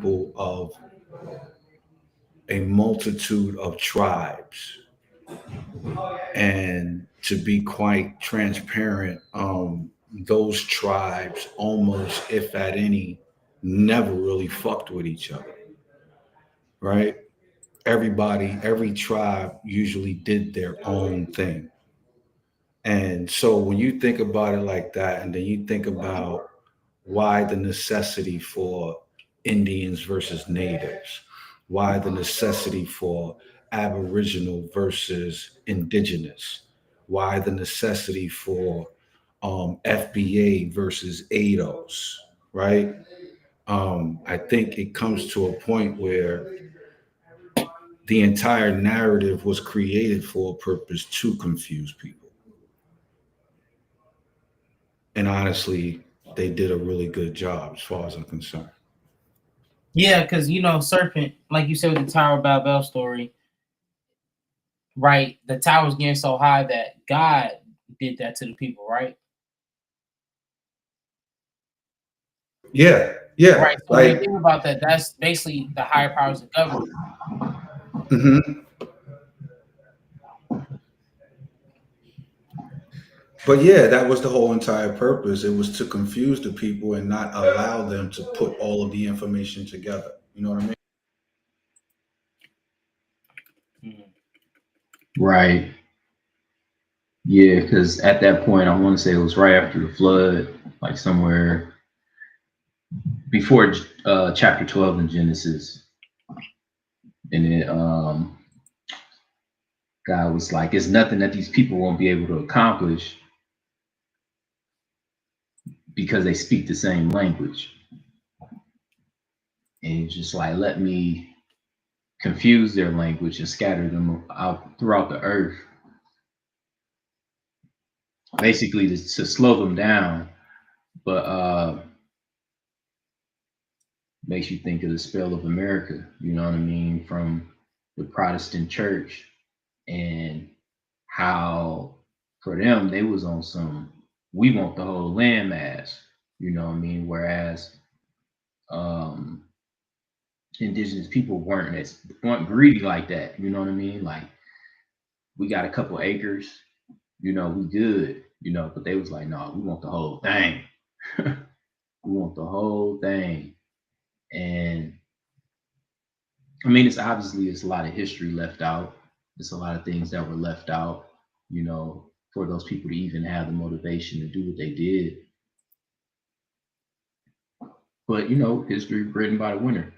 people of a multitude of tribes. And to be quite transparent, those tribes almost, if at any, never really fucked with each other, right? Everybody, every tribe usually did their own thing. And so when you think about it like that, and then you think about why the necessity for Indians versus natives, why the necessity for Aboriginal versus indigenous, why the necessity for FBA versus ADOS, right? I think it comes to a point where the entire narrative was created for a purpose to confuse people. And honestly, they did a really good job as far as I'm concerned. Yeah, because Serpent, like you said with the Tower of Babel story, right? The tower's getting so high that God did that to the people, right? Yeah, yeah. Right. So when you Like, think about that, that's basically the higher powers of government. hmm but yeah, that was the whole entire purpose. It was to confuse the people and not allow them to put all of the information together. You know what I mean? Mhm. Right. Yeah, because at that point, I want to say it was right after the flood, like somewhere before chapter 12 in Genesis. And it, God was like, it's nothing that these people won't be able to accomplish because they speak the same language. And it's just like, let me confuse their language and scatter them out throughout the earth, basically to slow them down. But makes you think of the spell of America, you know what I mean, from the Protestant church, and how for them they was on some we want the whole landmass, you know what I mean, whereas um indigenous people weren't greedy like that, you know what I mean, like we got a couple acres, we good, but they was like, no, we want the whole thing. We want the whole thing. And I mean, it's a lot of history left out. It's a lot of things that were left out, for those people to even have the motivation to do what they did. But history written by the winner.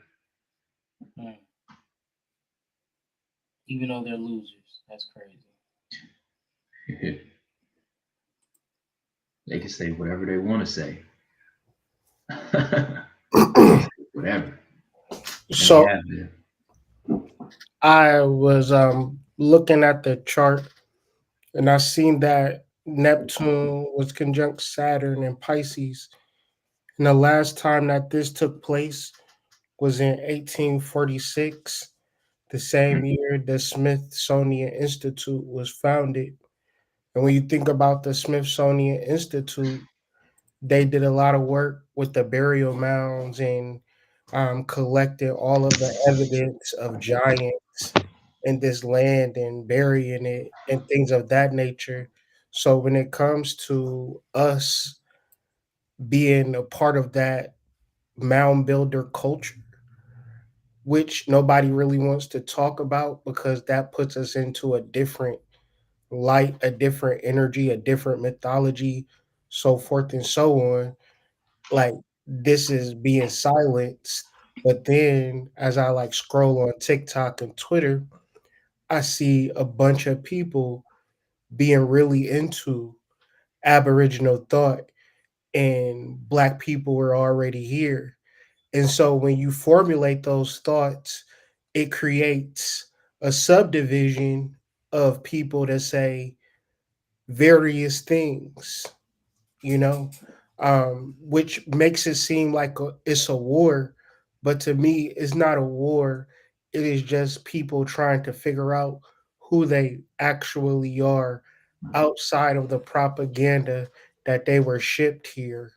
Mm. Even though they're losers, that's crazy. They can say whatever they want to say. Whatever. So I was looking at the chart and I seen that Neptune was conjunct Saturn and Pisces. And the last time that this took place was in 1846, the same year the Smithsonian Institute was founded. And when you think about the Smithsonian Institute, they did a lot of work with the burial mounds and collecting all of the evidence of giants in this land and burying it and things of that nature. So when it comes to us being a part of that mound builder culture, which nobody really wants to talk about because that puts us into a different light, a different energy, a different mythology, so forth and so on. Like this is being silenced. But then as I like scroll on TikTok and Twitter, I see a bunch of people being really into Aboriginal thought and black people were already here. And so when you formulate those thoughts, it creates a subdivision of people that say various things, you know, which makes it seem like it's a war. But to me, it's not a war. It is just people trying to figure out who they actually are outside of the propaganda that they were shipped here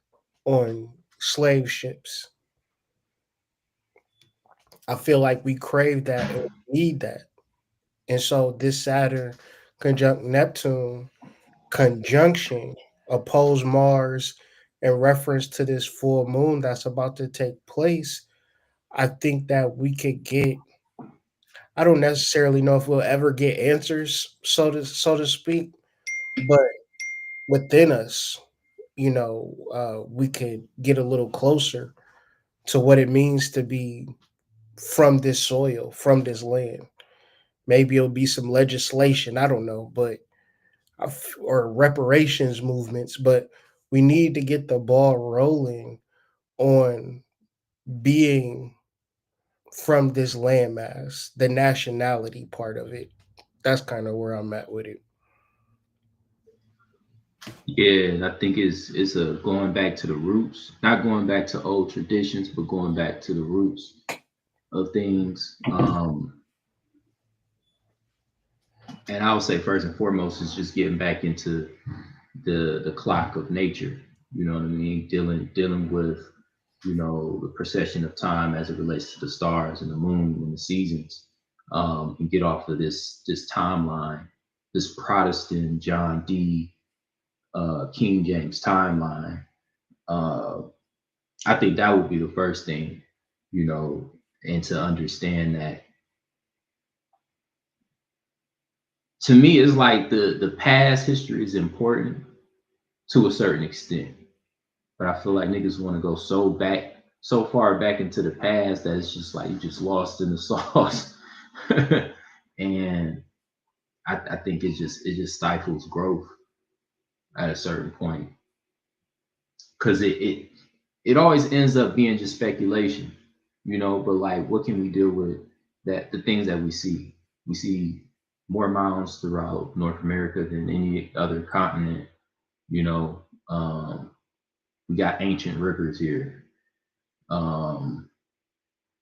on slave ships. I feel like we crave that and we need that. And so this Saturn conjunct Neptune conjunction oppose Mars in reference to this full moon that's about to take place, I think that we could get, I don't necessarily know if we'll ever get answers, so to speak, but within us, we could get a little closer to what it means to be from this soil, from this land. Maybe it'll be some legislation, I don't know, but or reparations movements, but we need to get the ball rolling on being from this landmass, the nationality part of it. That's kind of where I'm at with it. Yeah, and I think it's a going back to the roots, not going back to old traditions, but going back to the roots of things. And I would say first and foremost is just getting back into the clock of nature. You know what I mean? Dealing with, the procession of time as it relates to the stars and the moon and the seasons, and get off of this timeline, this Protestant John D. King James timeline. I think that would be the first thing, and to understand that. To me, it's like the past history is important to a certain extent, but I feel like niggas want to go so far back into the past that it's just like you just lost in the sauce, and I think it just stifles growth at a certain point, because it always ends up being just speculation, But like, what can we deal with that? The things that we see more mounds throughout North America than any other continent. You know, we got ancient rivers here,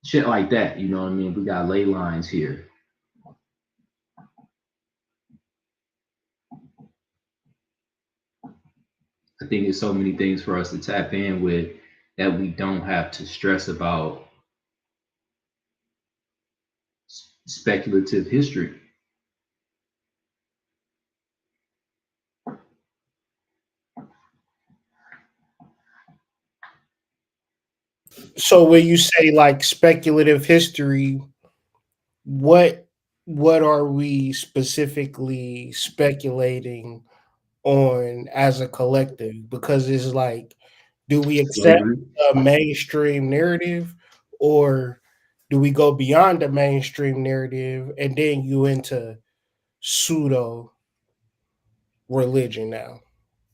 shit like that. You know what I mean? We got ley lines here. I think there's so many things for us to tap in with that we don't have to stress about speculative history. So when you say like speculative history, what what are we specifically speculating on as a collective? Because it's like, do we accept Slavery. a mainstream narrative, or do we go beyond the mainstream narrative and then you into pseudo religion now?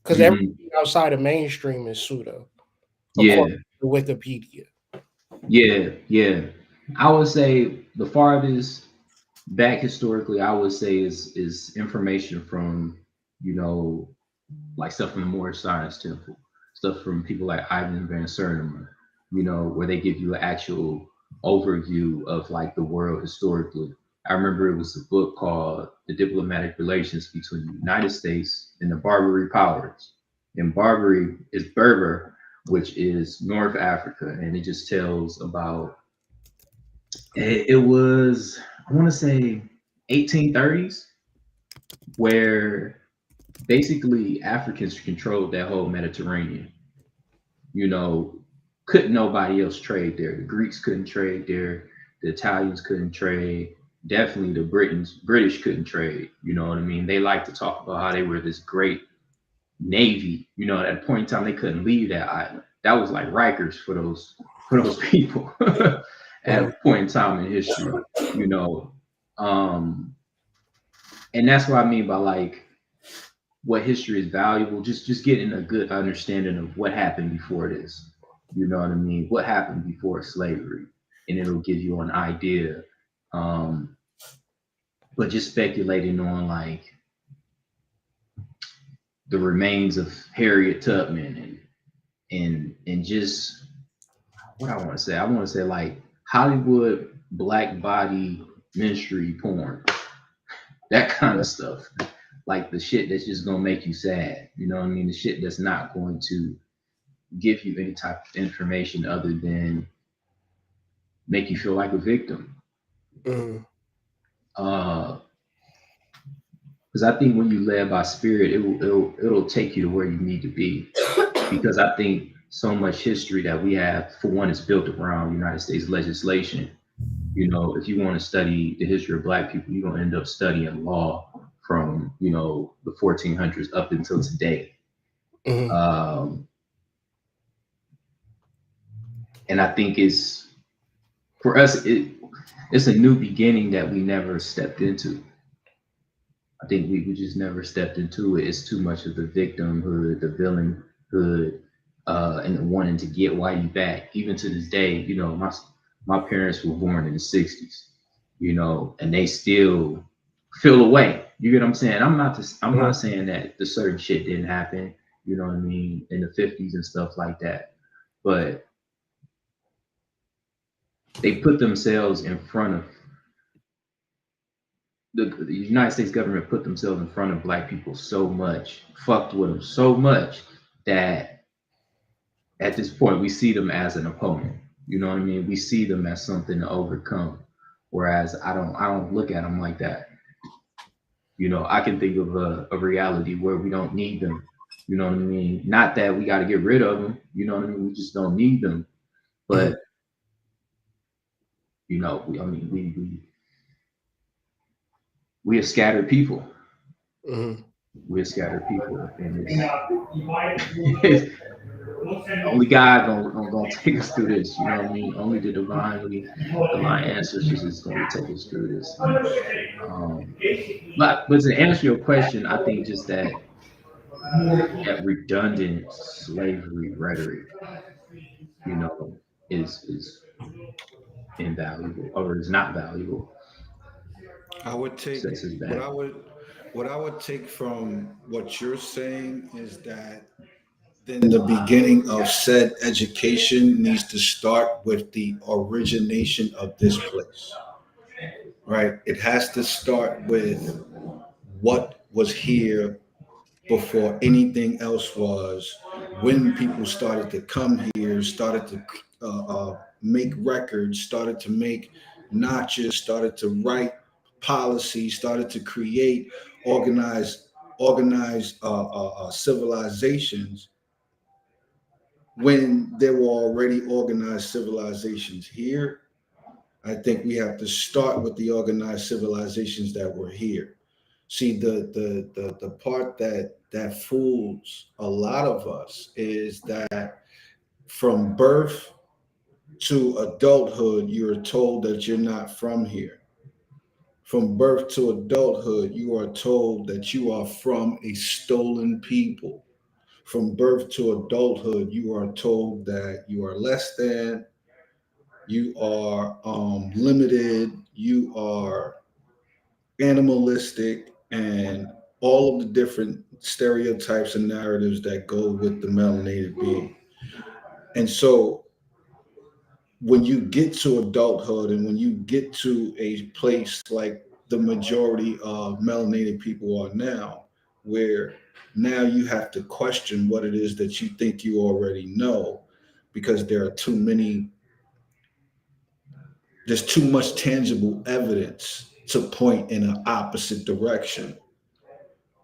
Because Hmm. everything outside of mainstream is pseudo, Yeah, according to Wikipedia. yeah. I would say the farthest back historically, I would say is information from, like stuff from the Moorish Science Temple, stuff from people like Ivan Van Sertima, where they give you an actual overview of like the world historically. I remember it was a book called The Diplomatic Relations Between the United States and the Barbary Powers. And Barbary is Berber, which is North Africa, and it just tells about it was, I want to say, 1830s, where basically Africans controlled that whole Mediterranean. You know, couldn't nobody else trade there. The Greeks couldn't trade there. The Italians couldn't trade. Definitely the British couldn't trade. You know what I mean? They like to talk about how they were this great navy. At a point in time they couldn't leave that island. That was like Rikers for those people at a point in time in history. You know, um, and that's what I mean by like what history is valuable, just getting a good understanding of what happened before this. You know what I mean? What happened before slavery, and it'll give you an idea. Um, but just speculating on like the remains of Harriet Tubman and just what I want to say. I want to say like Hollywood black body ministry porn, that kind of stuff. Like the shit that's just gonna make you sad. You know what I mean? The shit that's not going to give you any type of information other than make you feel like a victim. Mm. Because I think when you led by spirit, it'll take you to where you need to be. Because I think so much history that we have, for one, is built around United States legislation. You know, if you want to study the history of Black people, you're gonna end up studying law from, you know, the 1400s up until today. Mm. And I think it's, for us, it's a new beginning that we never stepped into. I think we just never stepped into it. It's too much of the victimhood, the villainhood, and the wanting to get whitey back. Even to this day, you know, my parents were born in the 60s, you know, and they still feel away. You get what I'm saying? I'm not saying that the certain shit didn't happen, you know what I mean, in the 50s and stuff like that. But they put themselves in front of the United States government put themselves in front of Black people so much, fucked with them so much, that at this point we see them as an opponent. You know what I mean? We see them as something to overcome. Whereas I don't look at them like that. You know, I can think of a reality where we don't need them. You know what I mean? Not that we got to get rid of them. You know what I mean? We just don't need them. But you know, we are scattered people. We're scattered people, and it's only God gonna take us through this. You know what I mean? Only the divine ancestors is gonna take us through this. But to answer your question, I think just that redundant slavery rhetoric, you know, is invaluable, or is not valuable. I would take Sex is what bad. I would take from what you're saying is that then the beginning of said education needs to start with the origination of this place, right? It has to start with what was here before anything else was. When people started to come here, started to make records, started to make notches, started to write policy, started to create organized civilizations. When there were already organized civilizations here, I think we have to start with the organized civilizations that were here. See, the part that fools a lot of us is that from birth to adulthood, you're told that you're not from here. From birth to adulthood, you are told that you are from a stolen people. From birth to adulthood, you are told that you are less than, you are limited, you are animalistic, and all of the different stereotypes and narratives that go with the melanated being. And so when you get to adulthood and when you get to a place like the majority of melanated people are now, where now you have to question what it is that you think you already know, because there's too much tangible evidence to point in an opposite direction.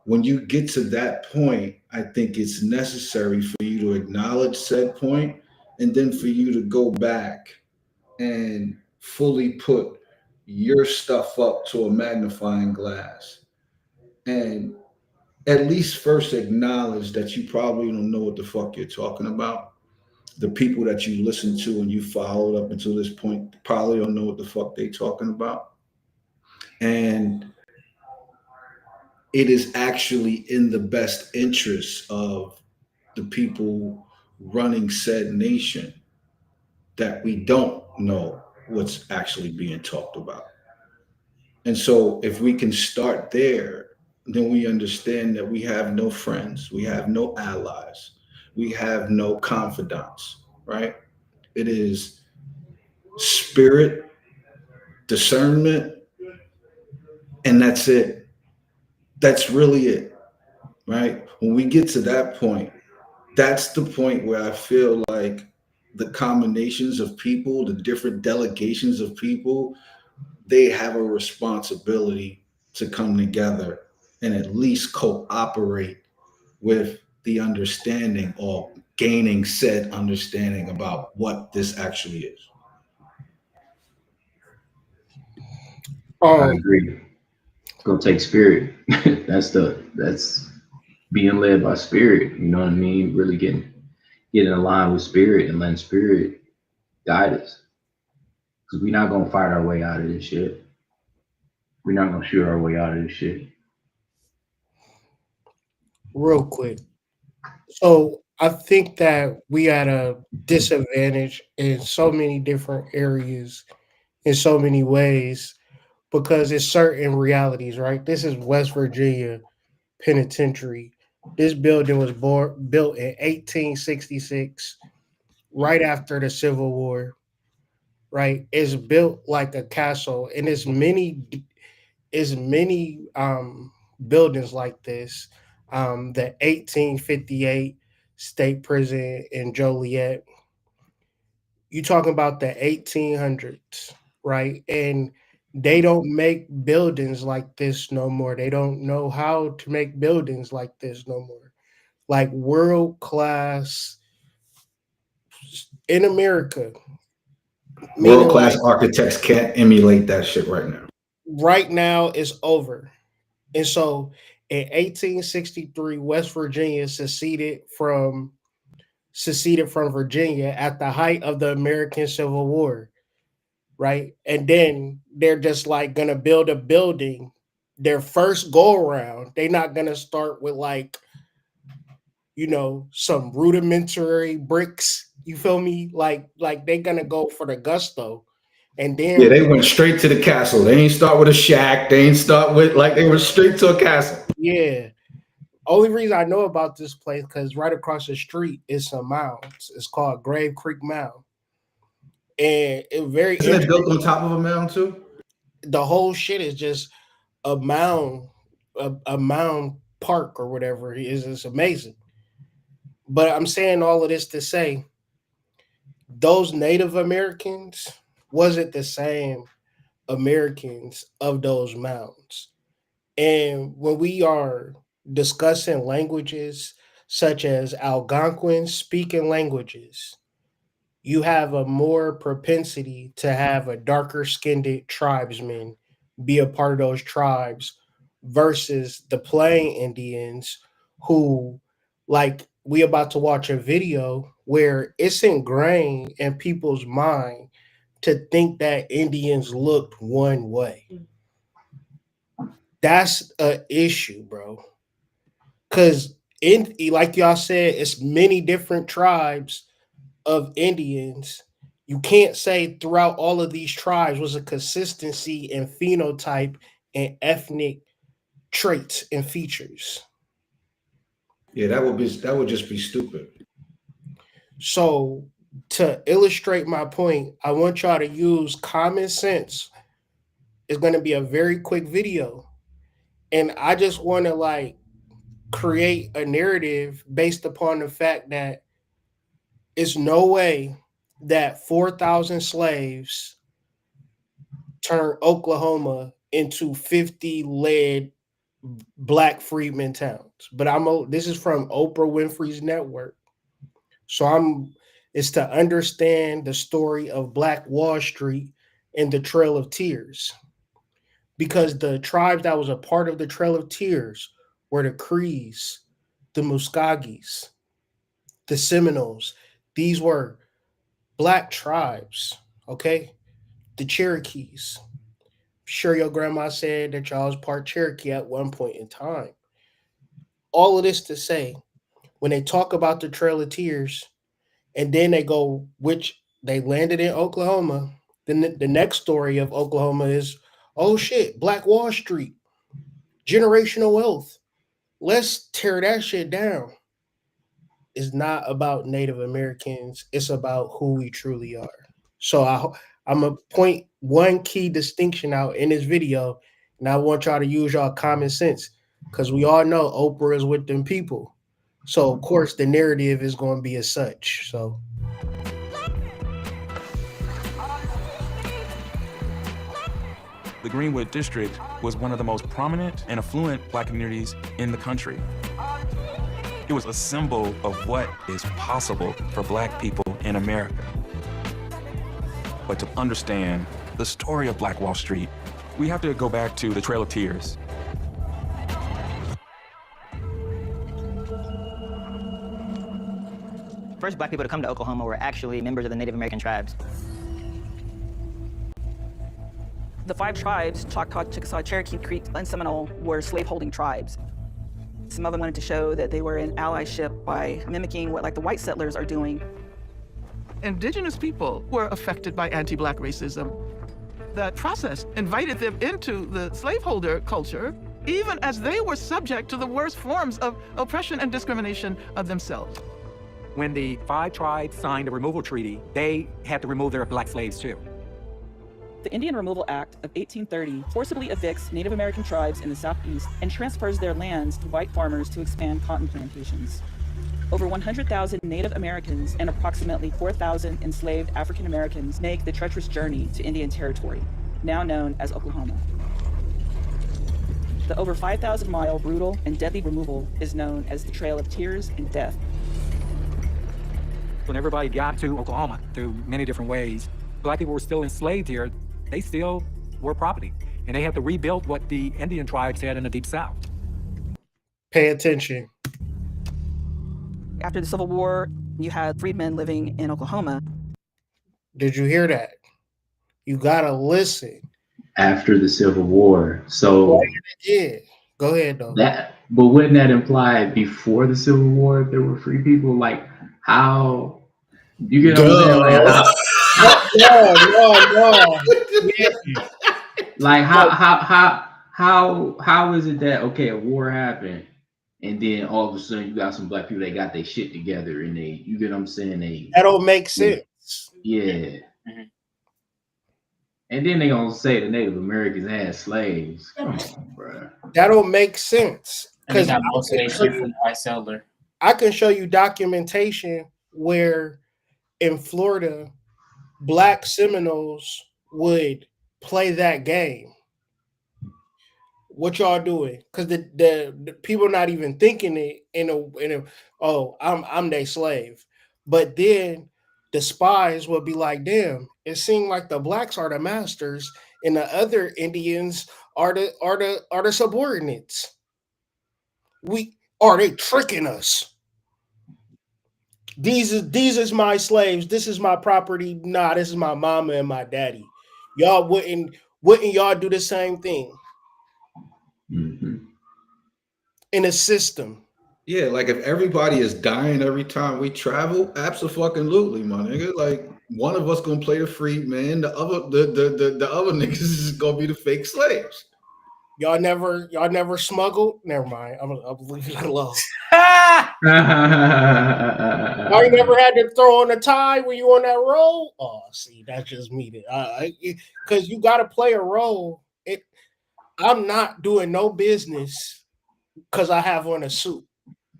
When you get to that point, I think it's necessary for you to acknowledge said point and then for you to go back and fully put your stuff up to a magnifying glass and at least first acknowledge that you probably don't know what the fuck you're talking about. The people that you listen to and you followed up until this point probably don't know what the fuck they talking about. And it is actually in the best interest of the people running said nation that we don't know what's actually being talked about. And so if we can start there, then we understand that we have no friends, we have no allies, we have no confidants, right? It is spirit, discernment, and that's it. That's really it, right? When we get to that point, that's the point where I feel like the combinations of people, the different delegations of people, they have a responsibility to come together and at least cooperate with the understanding or gaining said understanding about what this actually is. I agree. It's gonna take spirit. that's being led by spirit. You know what I mean? Really getting aligned with spirit and letting spirit guide us. Because we're not gonna fight our way out of this shit. We're not gonna shoot our way out of this shit. Real quick. So I think that we at a disadvantage in so many different areas, in so many ways, because it's certain realities, right? This is West Virginia Penitentiary. This building was built in 1866, right after the Civil War, right? It's built like a castle, and it's many buildings like this. The 1858 state prison in Joliet. You talking about the 1800s, right? And they don't make buildings like this no more. They don't know how to make buildings like this no more. Like world class in America, World meaning class like architects can't emulate that shit right now. right now it's over. And so in 1863, West Virginia seceded from Virginia at the height of the American Civil War, right? And then they're just like gonna build a building. Their first go around, they're not gonna start with like some rudimentary bricks. You feel me? Like they're gonna go for the gusto, and Yeah, then they went straight to the castle. They ain't start with a shack. They ain't start with like they went straight to a castle. yeah. Only reason I know about this place because right across the street is some mounds. It's called Grave Creek Mound, and it's very Isn't it built interesting. on top of a mound too? The whole shit is just a mound, a mound park or whatever it is. It's amazing. But I'm saying all of this to say those Native Americans wasn't the same Americans of those mounds. And when we are discussing languages such as Algonquin speaking languages, you have a more propensity to have a darker skinned tribesman be a part of those tribes versus the plain Indians who, like, we about to watch a video where it's ingrained in people's mind to think that Indians looked one way. That's a issue, bro. Cause in like y'all said, it's many different tribes of Indians. You can't say throughout all of these tribes was a consistency in phenotype and ethnic traits and features. Yeah, that would just be stupid. So to illustrate my point, I want y'all to use common sense. It's going to be a very quick video, and I just want to like create a narrative based upon the fact that it's no way that 4,000 slaves turned Oklahoma into 50 lead black freedmen towns. But this is from Oprah Winfrey's network. So it's to understand the story of Black Wall Street and the Trail of Tears. Because the tribes that was a part of the Trail of Tears were the Crees, the Muskogees, the Seminoles. These were black tribes, okay? The Cherokees. Sure, your grandma said that y'all was part Cherokee at one point in time. All of this to say, when they talk about the Trail of Tears, and then they go, which they landed in Oklahoma, then the next story of Oklahoma is, oh shit, Black Wall Street, generational wealth. Let's tear that shit down. It's not about Native Americans. It's about who we truly are. So I'm gonna point one key distinction out in this video, and I want y'all to use y'all common sense because we all know Oprah is with them people. So of course the narrative is going to be as such. So The Greenwood District was one of the most prominent and affluent Black communities in the country. It was a symbol of what is possible for Black people in America. But to understand the story of Black Wall Street, we have to go back to the Trail of Tears. First Black people to come to Oklahoma were actually members of the Native American tribes. The 5 tribes, Choctaw, Chickasaw, Cherokee, Creek, and Seminole, were slaveholding tribes. Some of them wanted to show that they were in allyship by mimicking what the white settlers are doing. Indigenous people were affected by anti-Black racism. That process invited them into the slaveholder culture, even as they were subject to the worst forms of oppression and discrimination of themselves. When the 5 tribes signed a removal treaty, they had to remove their Black slaves too. The Indian Removal Act of 1830 forcibly evicts Native American tribes in the Southeast and transfers their lands to white farmers to expand cotton plantations. Over 100,000 Native Americans and approximately 4,000 enslaved African Americans make the treacherous journey to Indian Territory, now known as Oklahoma. The over 5,000-mile brutal and deadly removal is known as the Trail of Tears and Death. When everybody got to Oklahoma through many different ways, Black people were still enslaved here. They still were property, and they had to rebuild what the Indian tribes had in the Deep South. Pay attention. After the Civil War, you had freedmen living in Oklahoma. Did you hear that? You gotta listen. After the Civil War. So Yeah, go ahead though. But wouldn't that imply before the Civil War there were free people? Like how you get what I'm saying? Like how is it that a war happened and then all of a sudden you got some Black people that got their shit together and you get what I'm saying? That don't make sense. Yeah. And then they gonna say the Native Americans had slaves. Come on, bro. That don't make sense. Because got motivation from the white settler. I can show you documentation where in Florida, Black Seminoles would play that game. What y'all doing? Because the people not even thinking it in a I'm their slave. But then the spies would be like, damn, it seemed like the Blacks are the masters and the other Indians are the subordinates. Are they tricking us? These is my slaves. This is my property. Nah, this is my mama and my daddy. Y'all wouldn't y'all do the same thing in a system? Yeah, like if everybody is dying every time we travel, absolutely, my nigga. Like one of us gonna play the freedman, the other niggas is gonna be the fake slaves. Y'all never smuggled? Never mind. I'll leave it alone. I You never had to throw on a tie when you on that roll? Oh, see, that's just me. Because you got to play a role. I'm not doing no business because I have on a suit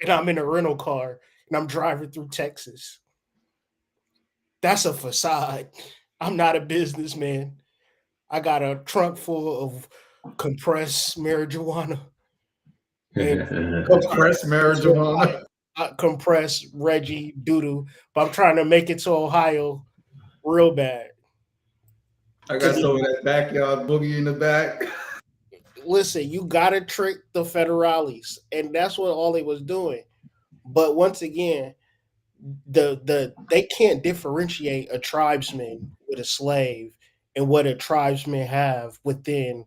and I'm in a rental car and I'm driving through Texas. That's a facade. I'm not a businessman. I got a trunk full of compressed marijuana. Compressed marijuana. Compressed Reggie doodoo, but I'm trying to make it to Ohio real bad. I got some of that backyard boogie in the back. Listen, you gotta trick the federales, and that's what all they was doing. But once again, they can't differentiate a tribesman with a slave and what a tribesman have within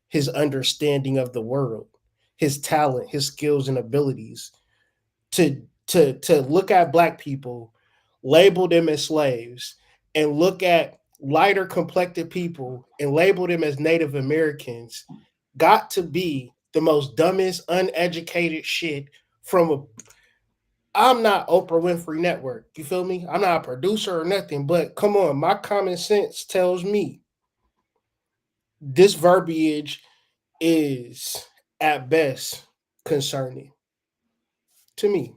his understanding of the world, his talent, his skills and abilities. To look at Black people, label them as slaves, and look at lighter complected people and label them as Native Americans got to be the most dumbest, uneducated shit I'm not Oprah Winfrey Network. You feel me? I'm not a producer or nothing, but come on, my common sense tells me this verbiage is at best concerning to me.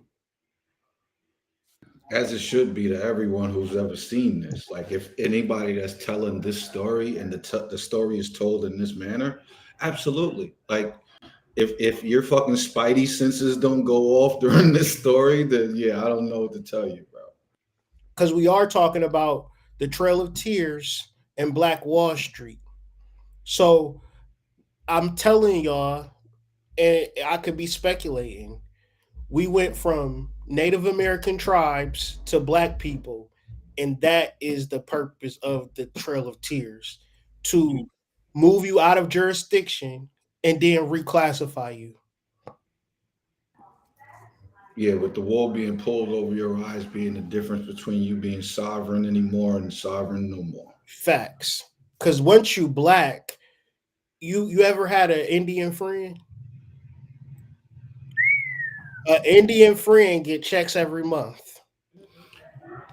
As it should be to everyone who's ever seen this. Like, if anybody that's telling this story and the story is told in this manner, absolutely. Like, if your fucking spidey senses don't go off during this story, then yeah, I don't know what to tell you, bro. Because we are talking about the Trail of Tears and Black Wall Street. So I'm telling y'all, and I could be speculating, we went from Native American tribes to black people, and that is the purpose of the Trail of Tears, to move you out of jurisdiction and then reclassify you. Yeah, with the wool being pulled over your eyes being the difference between you being sovereign anymore and sovereign no more. Facts. Because once you black, you ever had an Indian friend? An Indian friend get checks every month.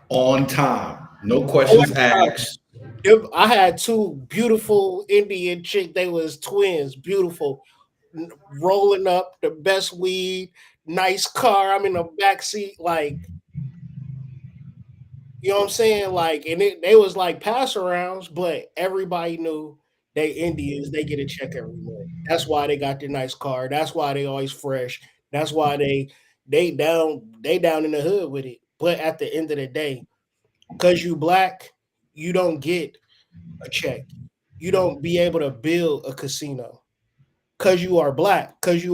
On time. No questions asked. I had two beautiful Indian chick. They was twins, beautiful, rolling up the best weed, nice car. I'm in the back seat, like, you know what I'm saying? Like, and they was like pass arounds, but everybody knew they Indians. They get a check every month. That's why they got their nice car. That's why they always fresh. That's why they down in the hood with it. But at the end of the day, because you black, you don't get a check. You don't be able to build a casino because you are black. Because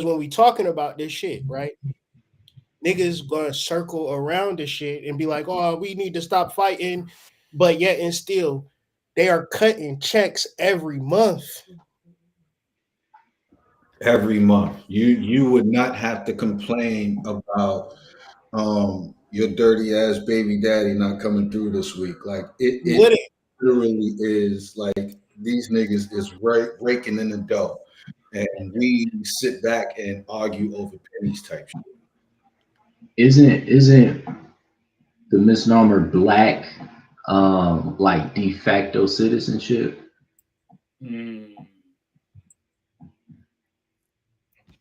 when we talking about this shit, right? Niggas gonna circle around this shit and be like, oh, we need to stop fighting, but yet and still, they are cutting checks every month. Every month. You would not have to complain about your dirty ass baby daddy not coming through this week. Like it literally is like these niggas is raking in the dough. And we sit back and argue over pennies type shit. Isn't the misnomer black like de facto citizenship?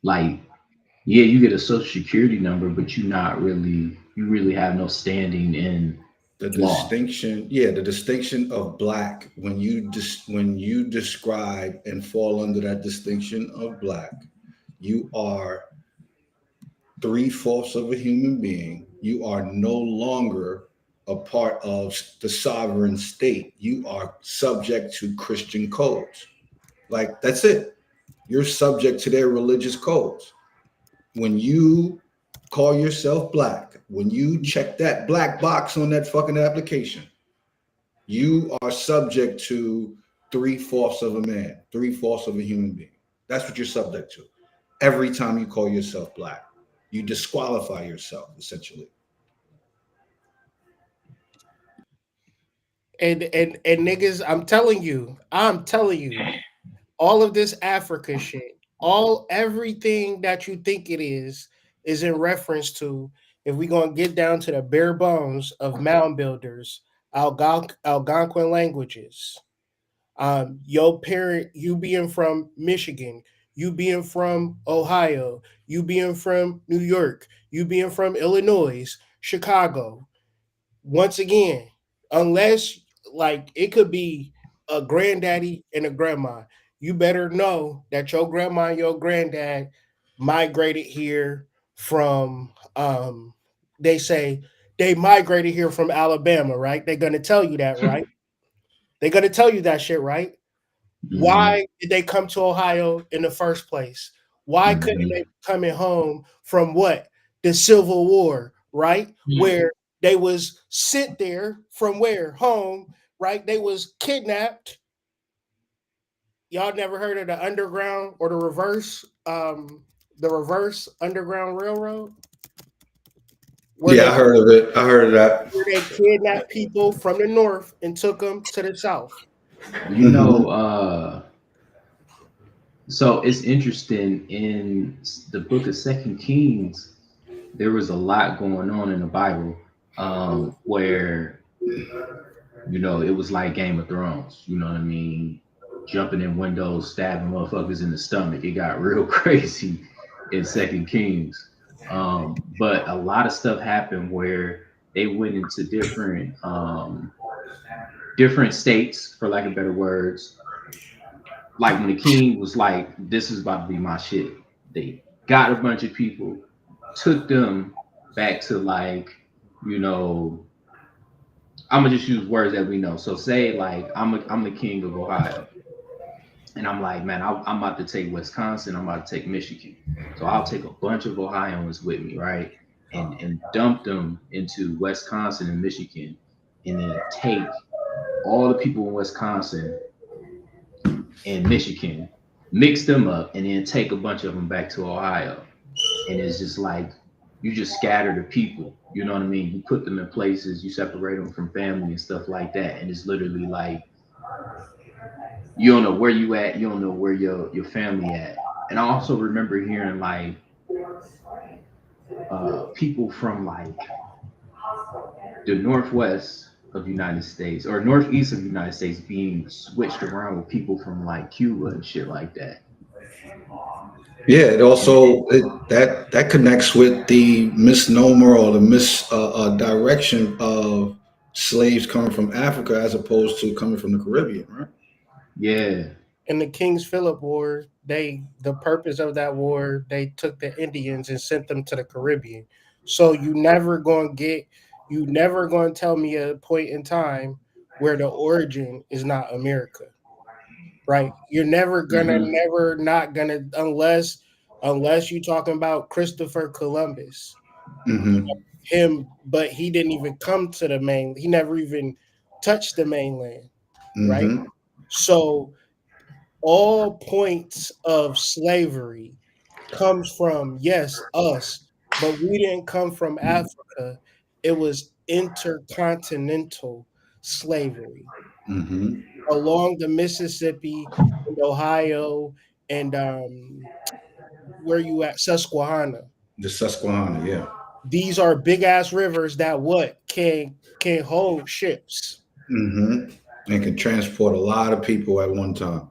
Like, yeah, you get a social security number, but you really have no standing in The law. the distinction of black, when you describe and fall under that distinction of black, you are 3/4 of a human being. You are no longer a part of the sovereign state. You are subject to Christian codes. Like, that's it. You're subject to their religious codes. When you call yourself black, when you check that black box on that fucking application, you are subject to 3/4 of a man, 3/4 of a human being. That's what you're subject to. Every time you call yourself black, you disqualify yourself, essentially. And niggas, I'm telling you, all of this Africa shit, everything that you think it is in reference to, if we gonna get down to the bare bones of mound builders, Algonquin languages. Your parent, you being from Michigan, you being from Ohio, you being from New York, you being from Illinois, Chicago. Once again, unless, like, it could be a granddaddy and a grandma, you better know that your grandma and your granddad migrated here from they say they migrated here from Alabama, right? They're gonna tell you that, right? They're gonna tell you that shit, right? Mm-hmm. Why did they come to Ohio in the first place? Why couldn't they be coming home from what? The Civil War, right? Where they was sent there from where? Home, right? They was kidnapped. Y'all never heard of the underground or the reverse Underground Railroad? I heard of it. I heard of that. Where they kidnapped people from the north and took them to the south. You know, so it's interesting, in the book of 2 Kings, there was a lot going on in the Bible where, you know, it was like Game of Thrones, you know what I mean? Jumping in windows, stabbing motherfuckers in the stomach. It got real crazy in 2 Kings. But a lot of stuff happened where they went into different states, for lack of better words. Like when the king was like, "This is about to be my shit," they got a bunch of people, took them back to like, you know, I'm gonna just use words that we know. So say like I'm the king of Ohio, and I'm like, man, I'm about to take Wisconsin, I'm about to take Michigan. So I'll take a bunch of Ohioans with me, right? And dump them into Wisconsin and Michigan, and then take all the people in Wisconsin and Michigan, mix them up, and then take a bunch of them back to Ohio. And it's just like you just scatter the people. You know what I mean? You put them in places, you separate them from family and stuff like that. And it's literally like you don't know where you at, you don't know where your family at. And I also remember hearing like people from like the northwest of the United States or northeast of the United States being switched around with people from like Cuba and shit like that. Yeah, that connects with the misnomer or the misdirection of slaves coming from Africa as opposed to coming from the Caribbean, right? Yeah. In the King's Philip War, the purpose of that war, they took the Indians and sent them to the Caribbean. So you never going to tell me a point in time where the origin is not America, right? You're never not gonna unless you're talking about Christopher Columbus, Mm-hmm. him, but he didn't even come to the main. He never even touched the mainland, right? Mm-hmm. So all points of slavery comes from, yes, us, but we didn't come from Africa. It was intercontinental slavery Mm-hmm. along the Mississippi and Ohio and where you at, Susquehanna. The Susquehanna, yeah. These are big ass rivers that what can hold ships. Mm-hmm. And can transport a lot of people at one time.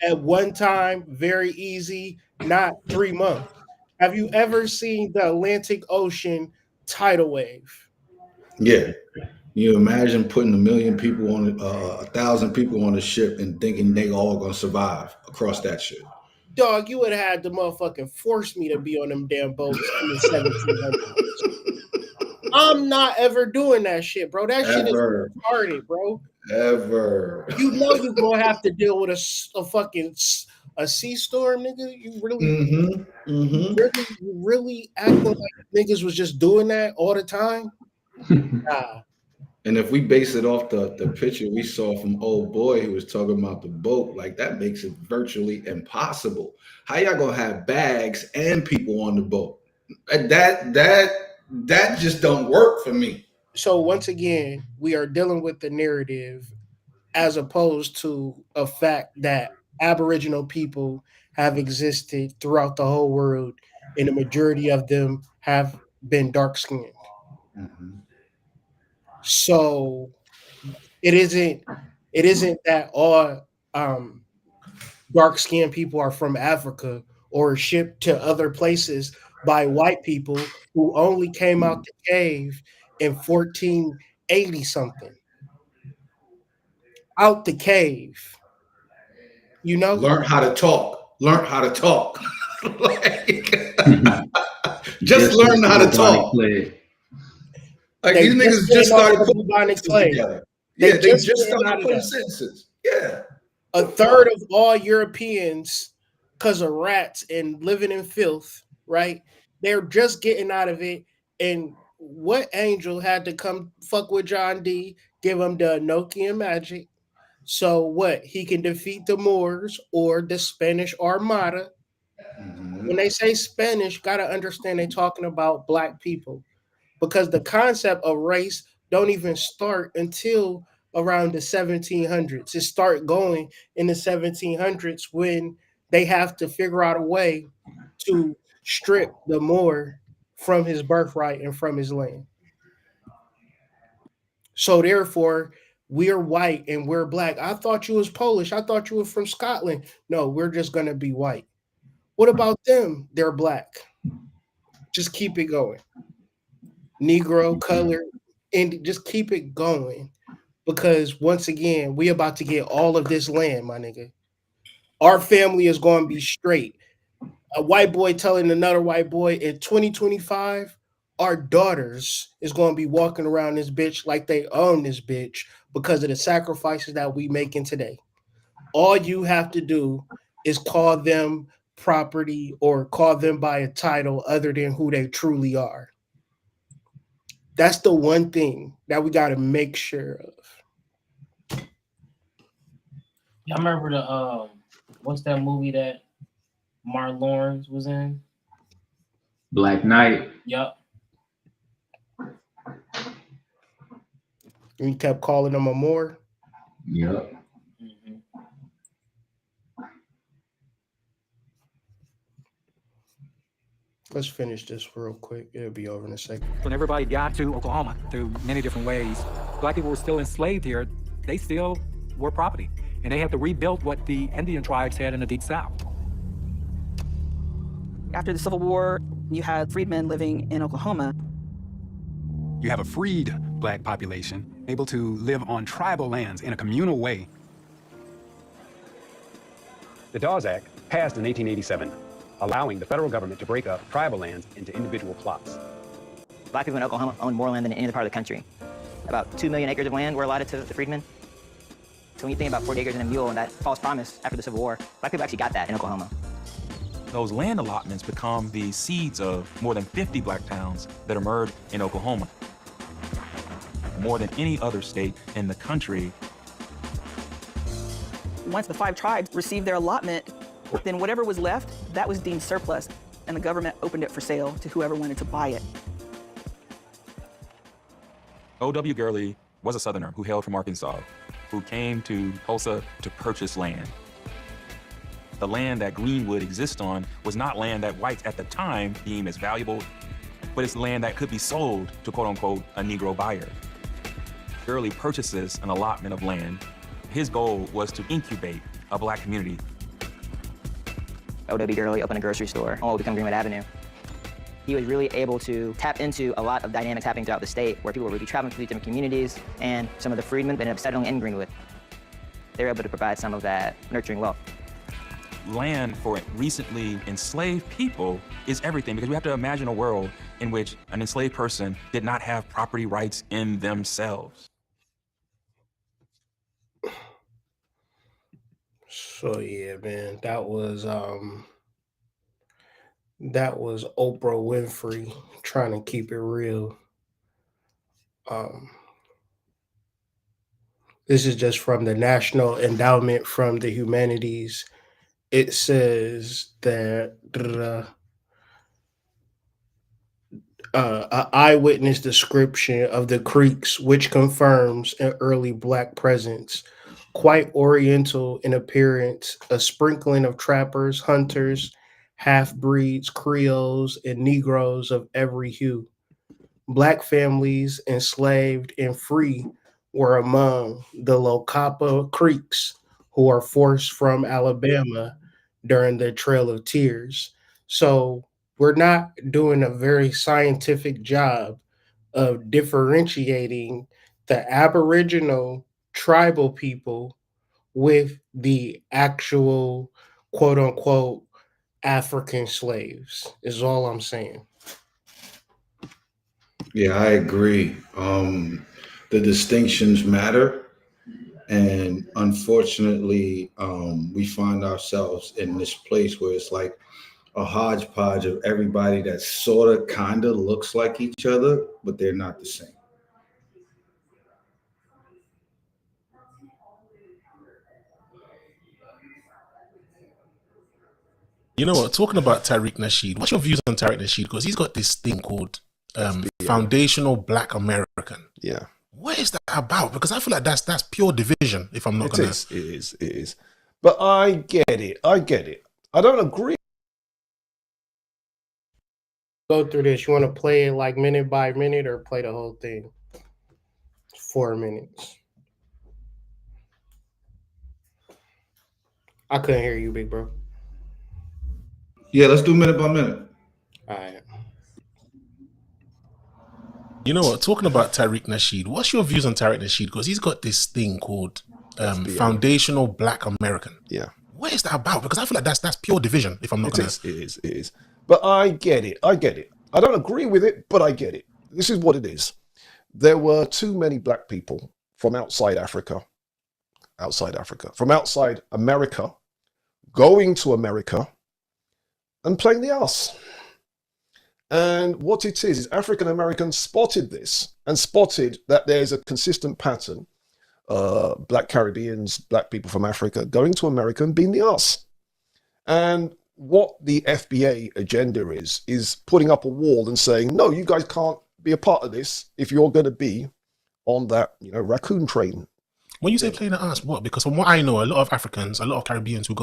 At one time, very easy, not 3 months. Have you ever seen the Atlantic Ocean tidal wave? Yeah. You imagine putting 1,000,000 people on 1,000 people on a ship and thinking they all gonna survive across that shit. Dog, you would have had to motherfucking force me to be on them damn boats in the 1700s. I'm not ever doing that shit, bro. That shit is Ever. retarded, bro. Ever. You know you're gonna have to deal with a fucking a sea storm, nigga. You really, Mm-hmm. Mm-hmm. you really acting like niggas was just doing that all the time? Nah. And if we base it off the picture we saw from old boy who was talking about the boat, like that makes it virtually impossible. How y'all gonna have bags and people on the boat? That just don't work for me. So once again, we are dealing with the narrative as opposed to a fact that Aboriginal people have existed throughout the whole world, and the majority of them have been dark skinned. Mm-hmm. So it isn't that all dark skinned people are from Africa or shipped to other places by white people who only came out the cave in 1480 something. Out the cave. You know? Learn how to talk. Learn how to talk. Like, just learn how to talk. Like They these niggas just just getting out started of the putting bubonic sentences plague. together. They Yeah, they just just getting out started of putting that. sentences. Yeah. A third of all Europeans, because of rats and living in filth, right? They're just getting out of it. And what angel had to come fuck with John D, give him the Enochian magic? So what? He can defeat the Moors or the Spanish Armada. Mm-hmm. When they say Spanish, gotta understand they're talking about black people, because the concept of race don't even start until around the 1700s. It start going in the 1700s when they have to figure out a way to strip the Moor from his birthright and from his land. So therefore, we're white and we're black. I thought you was Polish. I thought you were from Scotland. No, we're just gonna be white. What about them? They're black. Just keep it going. Negro, color, and just keep it going. Because once again, we about to get all of this land, my nigga. Our family is going to be straight. A white boy telling another white boy in 2025, our daughters is going to be walking around this bitch like they own this bitch because of the sacrifices that we making today. All you have to do is call them property or call them by a title other than who they truly are. That's the one thing that we got to make sure of. Y'all remember the what's that movie that Martin Lawrence was in? Black Knight. Yup. We kept calling them a Moor. Yep. Mm-hmm. Let's finish this real quick. It'll be over in a second. When everybody got to Oklahoma through many different ways, black people were still enslaved here. They still were property. And they had to rebuild what the Indian tribes had in the Deep South. After the Civil War, you had freedmen living in Oklahoma. You have a freed black population able to live on tribal lands in a communal way. The Dawes Act passed in 1887, allowing the federal government to break up tribal lands into individual plots. Black people in Oklahoma owned more land than any other part of the country. About 2 million acres of land were allotted to the freedmen. So when you think about 40 acres and a mule and that false promise after the Civil War, black people actually got that in Oklahoma. Those land allotments become the seeds of more than 50 black towns that emerged in Oklahoma. More than any other state in the country. Once the 5 tribes received their allotment, then whatever was left, that was deemed surplus, and the government opened it for sale to whoever wanted to buy it. O.W. Gurley was a Southerner who hailed from Arkansas, who came to Tulsa to purchase land. The land that Greenwood exists on was not land that whites at the time deemed as valuable, but it's land that could be sold to quote-unquote a Negro buyer. Gurley purchases an allotment of land. His goal was to incubate a black community. O.W. Gurley opened a grocery store on what would become Greenwood Avenue. He was really able to tap into a lot of dynamics happening throughout the state where people would be traveling to these different communities, and some of the freedmen ended up settling in Greenwood. They were able to provide some of that nurturing wealth. Land for recently enslaved people is everything, because we have to imagine a world in which an enslaved person did not have property rights in themselves. So yeah, man, that was Oprah Winfrey trying to keep it real. This is just from the National Endowment from the Humanities. It says that an eyewitness description of the Creeks, which confirms an early black presence, quite oriental in appearance, a sprinkling of trappers, hunters, half-breeds, Creoles, and Negroes of every hue. Black families, enslaved and free, were among the Locapa Creeks, who are forced from Alabama during the Trail of Tears. So we're not doing a very scientific job of differentiating the Aboriginal tribal people with the actual quote unquote African slaves, is all I'm saying. Yeah, I agree. The distinctions matter. And unfortunately, we find ourselves in this place where it's like a hodgepodge of everybody that sort of kind of looks like each other, but they're not the same. You know what? Talking about Tariq Nasheed, what's your views on Tariq Nasheed? Because he's got this thing called Foundational Black American. Yeah. What is that about? Because I feel like that's pure division, if I'm not going to. It is. But I get it. I don't agree. Go through this. You want to play it like minute by minute or play the whole thing? 4 minutes. I couldn't hear you, big bro. Yeah, let's do minute by minute. All right. You know what? Talking about Tariq Nasheed, what's your views on Tariq Nasheed? Because he's got this thing called Foundational Black American. Yeah. What is that about? Because I feel like that's pure division. If I'm not gonna, it is. But I get it. I don't agree with it, but I get it. This is what it is. There were too many black people from outside Africa, from outside America, going to America and playing the ass. And what it is African Americans spotted this and spotted that there's a consistent pattern. Black Caribbeans, black people from Africa going to America and being the ass. And what the FBA agenda is putting up a wall and saying, no, you guys can't be a part of this if you're going to be on that, raccoon train. When you say playing the ass, what? Because from what I know, a lot of Africans, a lot of Caribbeans who go.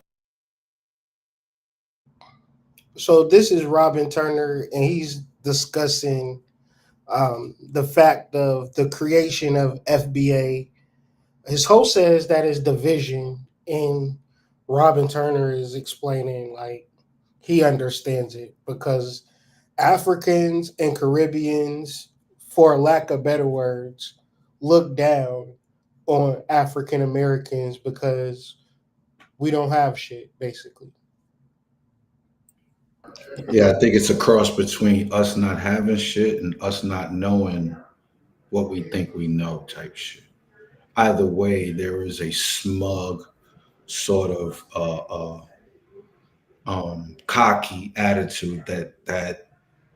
So this is Robin Turner, and he's discussing the fact of the creation of FBA. His host says that is division, and Robin Turner is explaining like he understands it because Africans and Caribbeans, for lack of better words, look down on African Americans because we don't have shit, basically. Yeah, I think it's a cross between us not having shit and us not knowing what we think we know type shit. Either way, there is a smug sort of cocky attitude that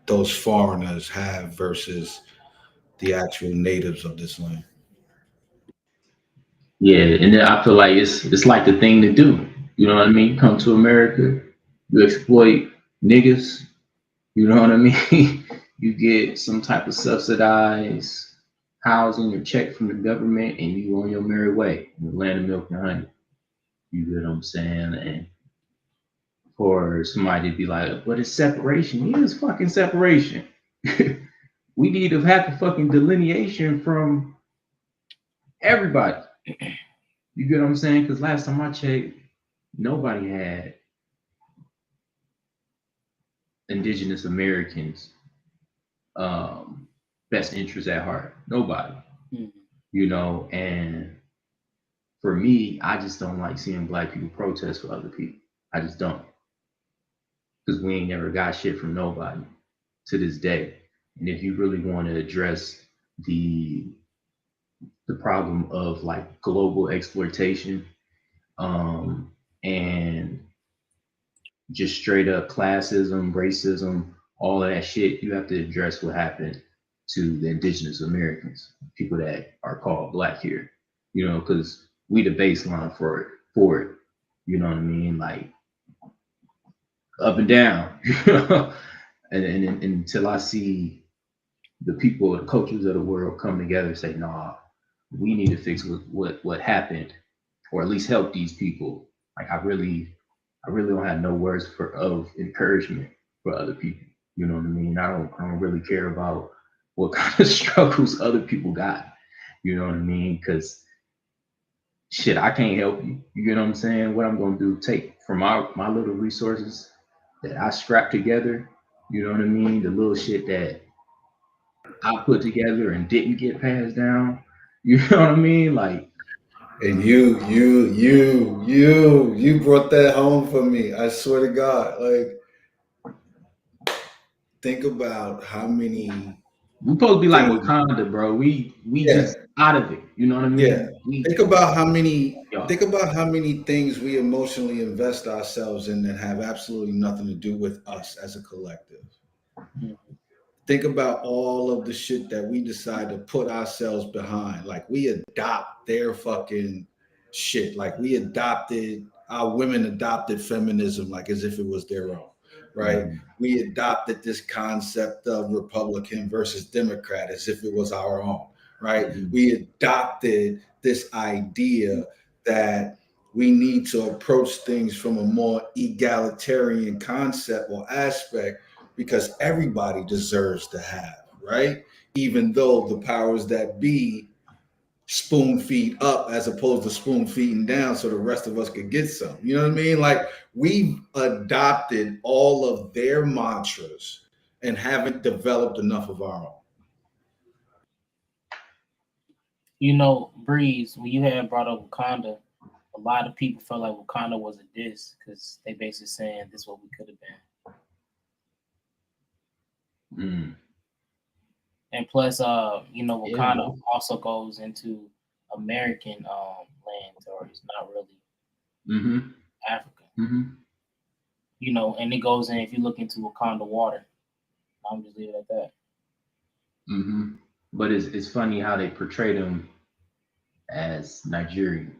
those foreigners have versus the actual natives of this land. Yeah, and then I feel like it's like the thing to do. You know what I mean? Come to America, you exploit niggas. You know what I mean? You get some type of subsidized housing or check from the government, and you on your merry way in the land of milk and honey. You get what I'm saying? And for somebody to be like, "But it's separation." Yeah, it's fucking separation. We need to have the fucking delineation from everybody. You get what I'm saying? Because last time I checked, nobody had indigenous Americans best interests at heart. Nobody. And for me, I just don't like seeing black people protest for other people. I just don't. Because we ain't never got shit from nobody to this day. And if you really want to address the problem of like global exploitation and just straight up classism, racism, all of that shit, you have to address what happened to the indigenous Americans, people that are called black here, because we the baseline for it, you know what I mean? Like up and down, and until I see the people, the cultures of the world come together and say, nah, we need to fix what happened, or at least help these people. Like I really don't have no words of encouragement for other people. You know what I mean? I don't really care about what kind of struggles other people got. You know what I mean? Because shit, I can't help you. You know what I'm saying? What I'm gonna do, take from my little resources that I scrapped together, you know what I mean? The little shit that I put together and didn't get passed down. You know what I mean? Like, and you brought that home for me. I swear to God. Like, think about how many. We supposed to be like Wakanda, bro. We just out of it. You know what I mean? Yeah. Think about how many things we emotionally invest ourselves in that have absolutely nothing to do with us as a collective. Think about all of the shit that we decide to put ourselves behind. Like we adopt their fucking shit. Like our women adopted feminism like as if it was their own, right? We adopted this concept of Republican versus Democrat as if it was our own, right? We adopted this idea that we need to approach things from a more egalitarian concept or aspect because everybody deserves to have, right? Even though the powers that be spoon feed up as opposed to spoon feeding down so the rest of us could get some. You know what I mean? Like we've adopted all of their mantras and haven't developed enough of our own. You know, Breeze, when you had brought up Wakanda, a lot of people felt like Wakanda was a diss because they basically saying this is what we could have been. Mm. And plus, you know, Wakanda Yeah. also goes into American land territories, not really Mm-hmm. Africa. Mm-hmm. You know, and it goes in if you look into Wakanda water. I'm just leave it at that. Mm-hmm. But it's funny how they portray them as Nigerian,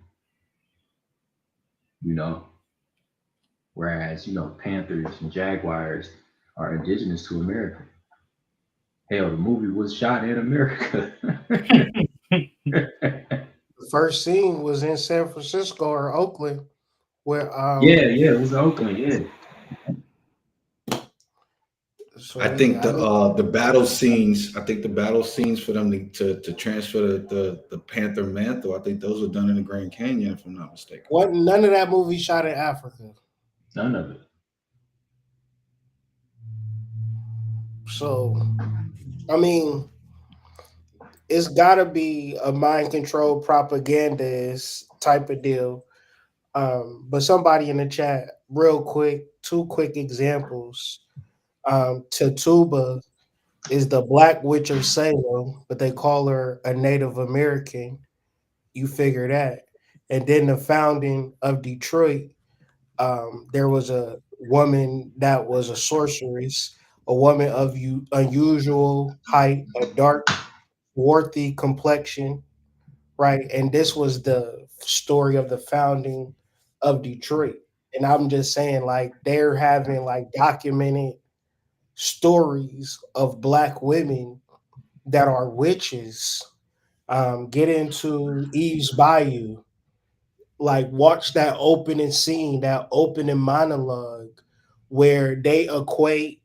you know, whereas, you know, panthers and jaguars are indigenous to America. Hell, the movie was shot in America. The first scene was in San Francisco or Oakland, where yeah, it was Oakland, yeah. So I think the battle scenes. I think the battle scenes for them to transfer the Panther mantle. I think those were done in the Grand Canyon, if I'm not mistaken. What? None of that movie shot in Africa. None of it. So, I mean, it's got to be a mind control propagandist type of deal. But somebody in the chat, real quick, 2 quick examples. Tatuba is the Black Witch of Salem, but they call her a Native American. You figure that. And then the founding of Detroit, there was a woman that was a sorceress, a woman of unusual height, a dark, swarthy complexion, right? And this was the story of the founding of Detroit. And I'm just saying, like, they're having like documented stories of Black women that are witches. Get into Eve's Bayou, like watch that opening scene, that opening monologue where they equate,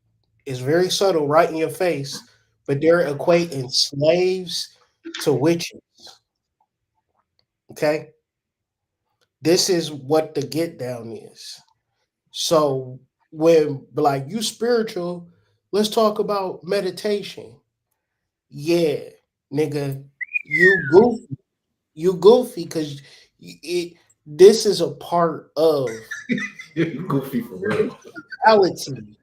it's very subtle, right in your face, but they're equating slaves to witches. Okay. This is what the get down is. So when like you spiritual, let's talk about meditation. Yeah, nigga, you goofy because it. This is a part of You're goofy for real. reality.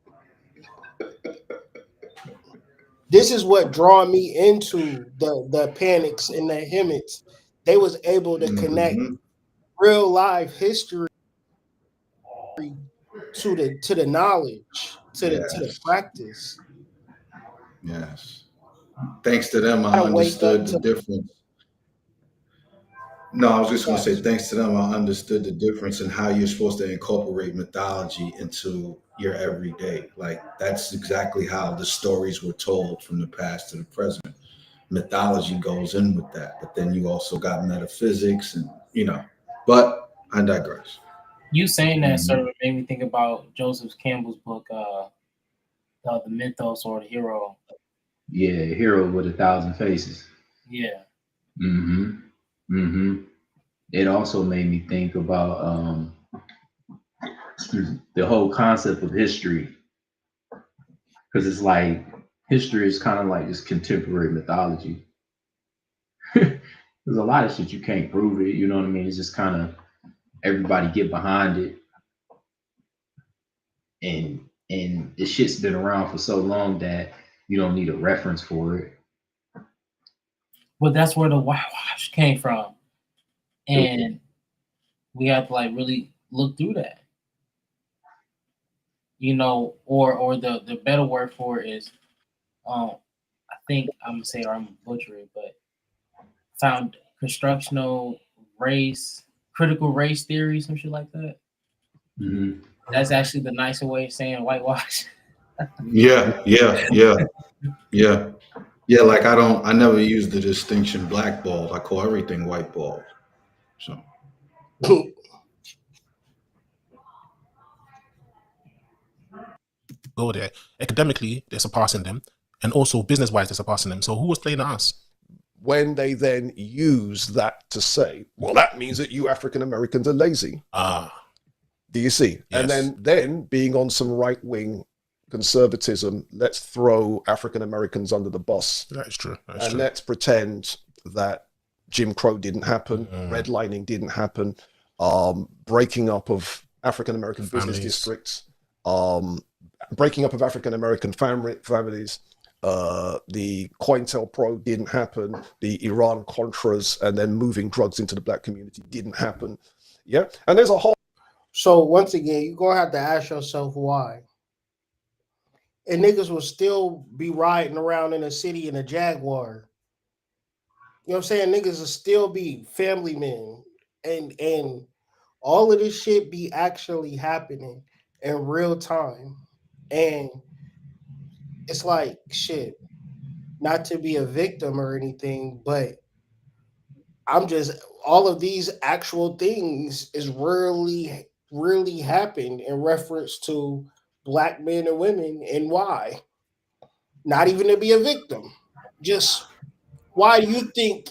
This is what draw me into the panics and the hemits. They was able to connect real life history to the knowledge, to the practice. Yes. Thanks to them, I Gotta wake up understood the to difference. No, I was just going to say, facts. thanks to them, I understood the difference in how you're supposed to incorporate mythology into your everyday. Like, that's exactly how the stories were told from the past to the present. Mythology goes in with that, but then you also got metaphysics and, but I digress. You saying that sort of made me think about Joseph Campbell's book, the Mythos or the Hero. Yeah, Hero with 1,000 Faces. Yeah. Mm-hmm. Mm-hmm. It also made me think about the whole concept of history. Because it's like history is kind of like this contemporary mythology. There's a lot of shit you can't prove it, you know what I mean? It's just kind of everybody get behind it. And this shit's been around for so long that you don't need a reference for it. But that's where the whitewash came from. And we have to like really look through that. Or the better word for it is I think I'm gonna say, or I'm gonna butcher it, but found constructional critical race theory, some shit like that. Mm-hmm. That's actually the nicer way of saying whitewash. Yeah. Like I never use the distinction blackballed. I call everything whiteballed. So. Go there. Academically, they're surpassing them. And also business-wise, they're surpassing them. So who was playing at us? When they then use that to say, well, that means that you African Americans are lazy. Do you see? Yes. And then being on some right-wing conservatism, let's throw African Americans under the bus. That is true. Let's pretend that Jim Crow didn't happen. Redlining didn't happen. Breaking up of African American business districts. Breaking up of African American families. The COINTELPRO didn't happen. The Iran Contras and then moving drugs into the black community didn't happen. Yeah, and there's a whole. So once again, you're gonna have to ask yourself why. And niggas will still be riding around in a city in a Jaguar. You know what I'm saying? Niggas will still be family men. And all of this shit be actually happening in real time. And it's like, shit, not to be a victim or anything, but all of these actual things is really happened in reference to black men and women, and why. Not even to be a victim. Just why do you think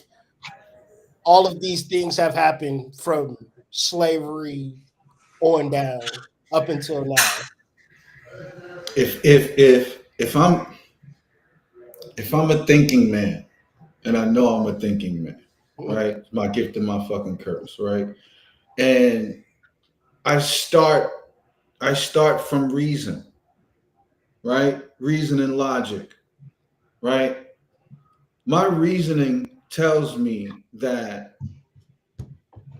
all of these things have happened from slavery on down up until now? If I'm a thinking man, and I know I'm a thinking man, right? It's my gift and my fucking curse, right? And I start from reason, right? Reason and logic, right? My reasoning tells me that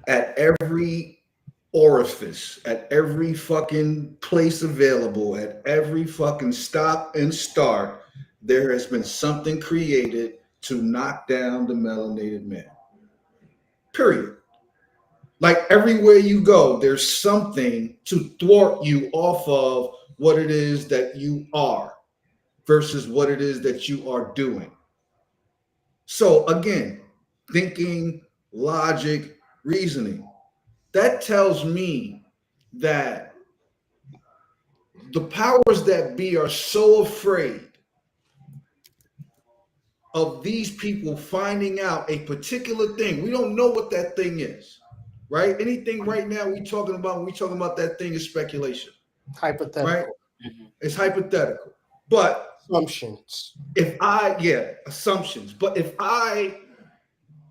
at every orifice, at every fucking place available, at every fucking stop and start, there has been something created to knock down the melanated man. Period. Like everywhere you go, there's something to thwart you off of what it is that you are versus what it is that you are doing. So again, thinking, logic, reasoning. That tells me that the powers that be are so afraid of these people finding out a particular thing. We don't know what that thing is, right? Anything right now when we talking about that thing is speculation. Hypothetical. Right? It's hypothetical. But assumptions. Assumptions. But if I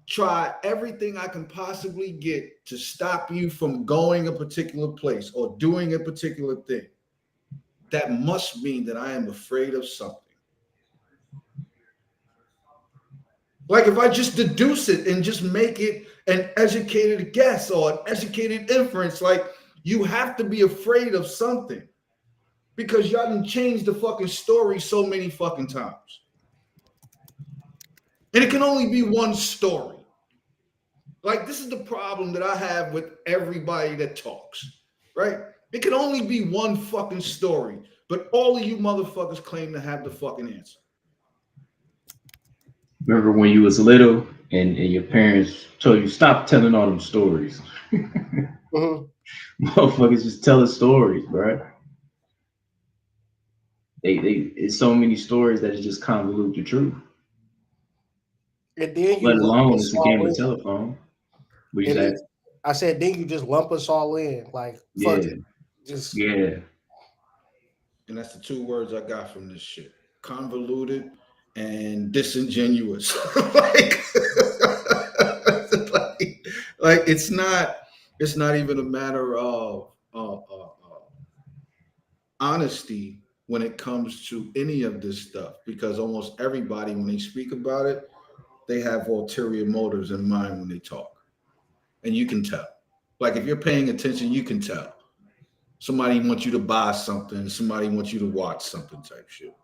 try everything I can possibly get to stop you from going a particular place or doing a particular thing, that must mean that I am afraid of something. Like if I just deduce it and just make it an educated guess or an educated inference, like you have to be afraid of something because y'all done changed the fucking story so many fucking times. And it can only be one story. Like this is the problem that I have with everybody that talks, right? It can only be one fucking story, but all of you motherfuckers claim to have the fucking answer. Remember when you was little and your parents told you stop telling all them stories? Motherfuckers just telling stories, bro. It's so many stories that it just convolute the truth. And then Let alone it's a game of telephone. What you say? I said, then you just lump us all in, like fuck it. Just And that's the two words I got from this shit: convoluted and disingenuous. like it's not even a matter of honesty when it comes to any of this stuff, because almost everybody, when they speak about it, they have ulterior motives in mind when they talk. And you can tell. Like if you're paying attention, you can tell. Somebody wants you to buy something, somebody wants you to watch something type shit.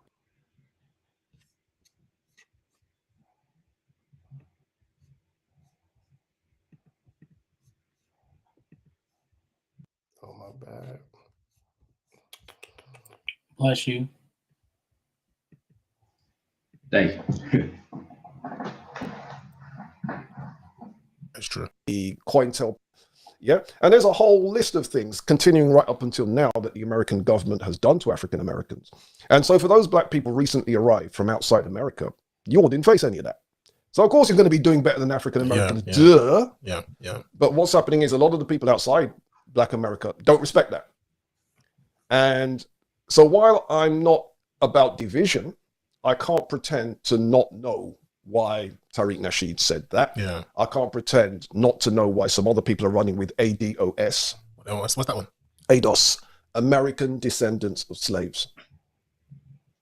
Oh my bad. Bless you. Thank you. That's true. The COINTELPRO. Yeah, and there's a whole list of things continuing right up until now that the American government has done to African Americans. And so for those black people recently arrived from outside America, you all didn't face any of that. So of course you're going to be doing better than African Americans. Yeah. But what's happening is a lot of the people outside Black America don't respect that. And so while I'm not about division, I can't pretend to not know why Tariq Nasheed said that. Yeah. I can't pretend not to know why some other people are running with ADOS. What's that one? ADOS, American Descendants of Slaves.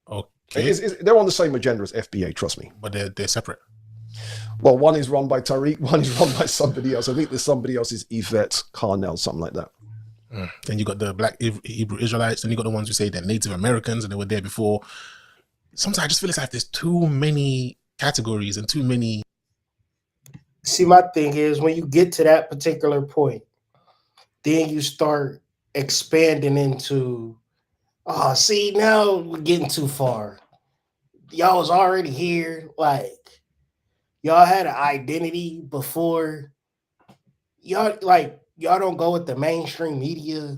Okay. They're on the same agenda as FBA, trust me. But they're separate. Well, one is run by Tariq, one is run by somebody else. I think there's somebody else is Yvette Carnell, something like that. Then you got the Black Hebrew Israelites, and you got the ones who say they're Native Americans and they were there before. Sometimes I just feel it's like there's too many categories and too many. See, my thing is when you get to that particular point, then you start expanding into, oh, see, now we're getting too far. Y'all was already here. Like, y'all had an identity before. Y'all don't go with the mainstream media.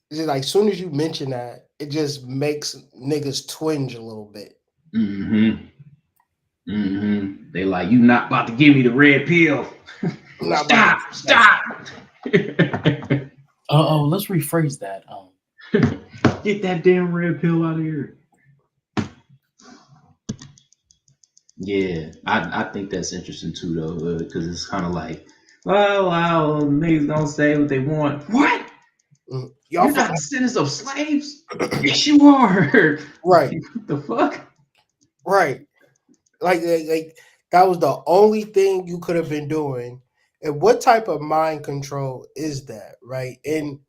It's just like, as soon as you mention that, it just makes niggas twinge a little bit. They like, you not about to give me the red pill. Stop. Let's rephrase that. Get that damn red pill out of here. Yeah, I think that's interesting too, though, because it's kind of like, well, niggas don't say what they want. What? You're not descendants of slaves? Yes, you are. Right. What the fuck? Right. Like that was the only thing you could have been doing. And what type of mind control is that, right? And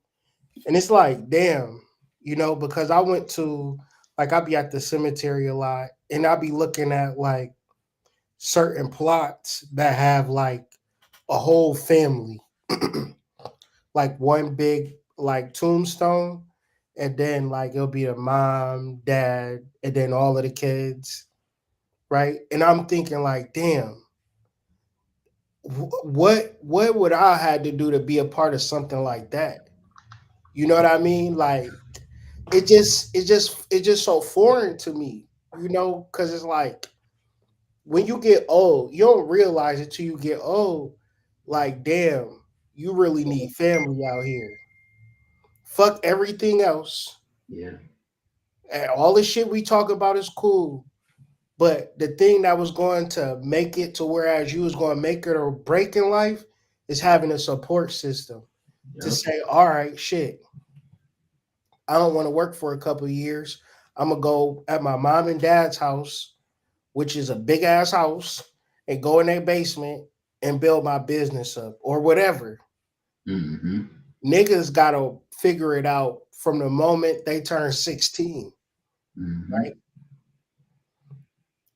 it's like, damn, because I went to, like, I'll be at the cemetery a lot, and I'll be looking at like certain plots that have like a whole family, like one big like tombstone, and then like it'll be a mom, dad, and then all of the kids, right? And I'm thinking like, damn, what would I had to do to be a part of something like that? You know what I mean? Like, it's just so foreign to me, because it's like, when you get old, you don't realize it till you get old. Like, damn, you really need family out here. Fuck everything else. Yeah. And all the shit we talk about is cool. But the thing that was going to make it to whereas you was going to make it or break in life is having a support system to say, all right, shit, I don't want to work for a couple of years. I'm going to go at my mom and dad's house, which is a big ass house, and go in their basement and build my business up or whatever. Niggas got to figure it out from the moment they turn 16, right?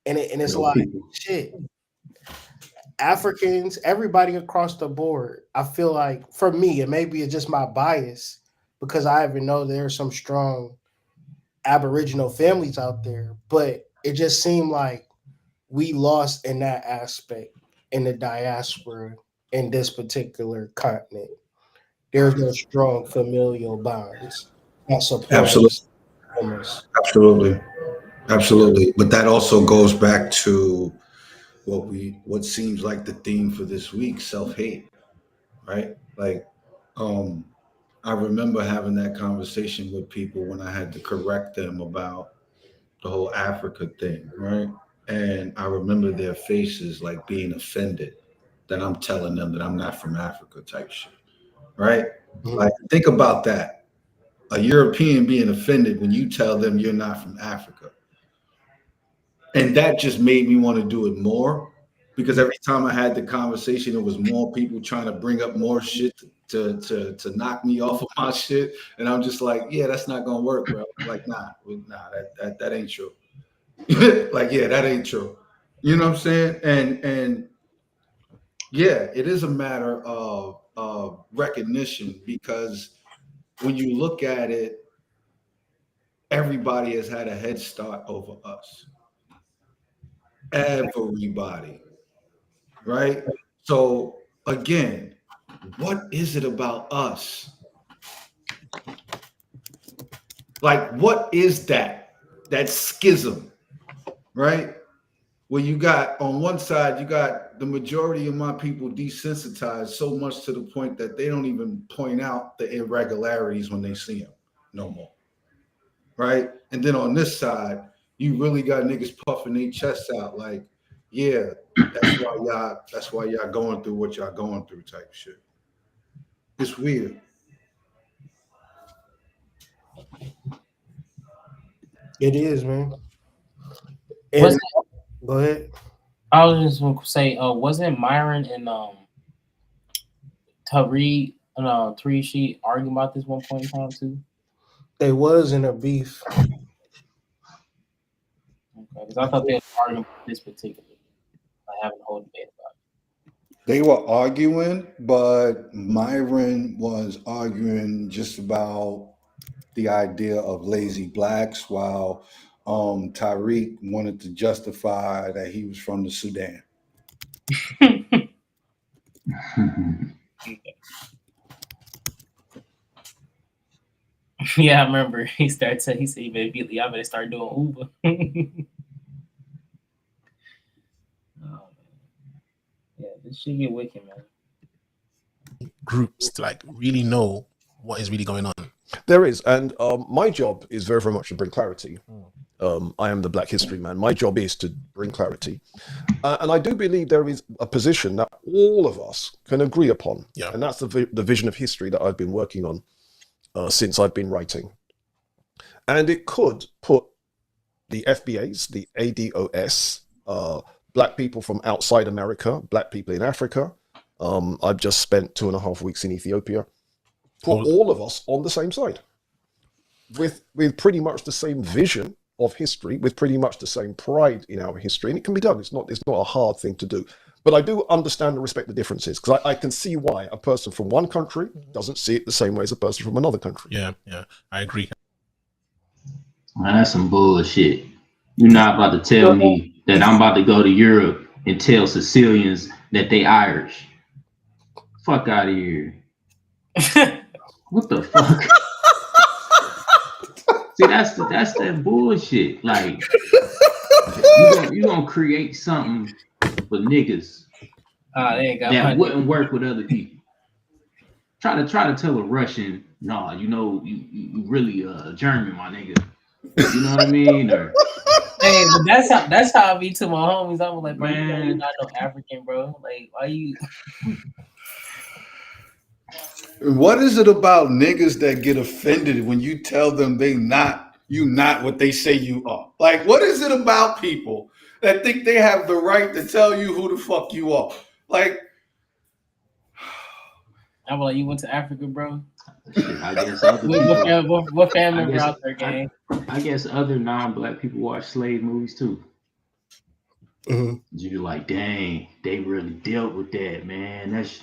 And it's like, shit. Africans, everybody across the board, I feel like, for me, and maybe it's just my bias, because I even know there's some strong Aboriginal families out there, but it just seemed like we lost in that aspect in the diaspora in this particular continent. There's no strong familial bonds. Not Absolutely. But that also goes back to what seems like the theme for this week: self-hate, right? Like, I remember having that conversation with people when I had to correct them about the whole Africa thing, right? And I remember their faces like being offended that I'm telling them that I'm not from Africa type shit, right? Like, think about that. A European being offended when you tell them you're not from Africa. And that just made me want to do it more, because every time I had the conversation, it was more people trying to bring up more shit to knock me off of my shit. And I'm just like, yeah, that's not gonna work, bro. Like, nah, that ain't true. Like, yeah, that ain't true. You know what I'm saying? And yeah, it is a matter of recognition, because when you look at it, everybody has had a head start over us. Everybody, right? So again, what is it about us? Like, what is that schism, right? Where you got, on one side, you got the majority of my people desensitized so much to the point that they don't even point out the irregularities when they see them no more, right? And then on this side, You really got niggas puffing their chests out like, yeah, that's why y'all going through what y'all going through type shit. It's weird. It is, man. Was And go ahead. I was just gonna say, wasn't Myron and Tariq Sheet arguing about this one point in time too? They was in a beef. Okay, because I thought they were arguing about this particularly, like having a whole debate about it. They were arguing, but Myron was arguing just about the idea of lazy blacks, while Tariq wanted to justify that he was from the Sudan. Yeah, I remember he said, immediately, I better start doing Uber. Oh, man. Yeah, this shit get wicked, man. Groups to like really know what is really going on. There is, and my job is very, very much to bring clarity. I am the Black History Man. My job is to bring clarity, and I do believe there is a position that all of us can agree upon, and that's the vision of history that I've been working on since I've been writing. And it could put the FBAs, the ADOS, Black people from outside America, Black people in Africa. I've just spent 2.5 weeks in Ethiopia. Put all of us on the same side, with pretty much the same vision of history, with pretty much the same pride in our history, and it can be done. It's not a hard thing to do. But I do understand and respect the differences, because I can see why a person from one country doesn't see it the same way as a person from another country. Yeah, I agree. Man, that's some bullshit. You're not about to tell me that I'm about to go to Europe and tell Sicilians that they Irish. Fuck out of here. What the fuck? See, that's that bullshit. Like, you gonna create something for niggas that wouldn't work with other people. Try to tell a Russian, nah, you really German, my nigga. You know what I mean? Or hey, but that's how I be to my homies. I'm like, bro, you're not no African, bro. Like, why you? What is it about niggas that get offended when you tell them you not what they say you are? Like, what is it about people that think they have the right to tell you who the fuck you are? Like, I'm like, you went to Africa, bro? I guess other people. What family member out there, gang? I guess other non-Black people watch slave movies too. You're like, dang, they really dealt with that, man. That's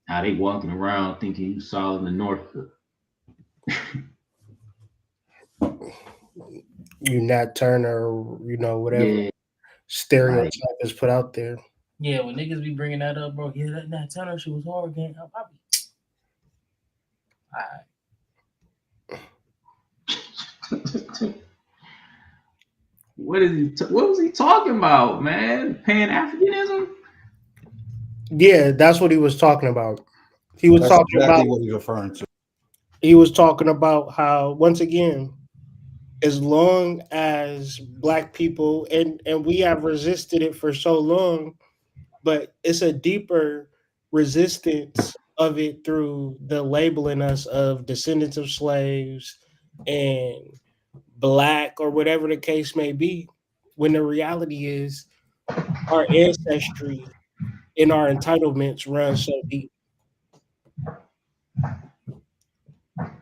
how they walking around thinking you saw in the North. You Nat Turner, whatever stereotype is put out there. Yeah, when niggas be bringing that up, bro. Yeah, that Nat Turner shit was hard, gang. What was he talking about, man? Pan-Africanism? Yeah, that's what he was talking about. He was talking about what he's referring to. He was talking about how, once again, as long as Black people and we have resisted it for so long, but it's a deeper resistance of it through the labeling us of descendants of slaves and Black or whatever the case may be, when the reality is our ancestry and our entitlements run so deep.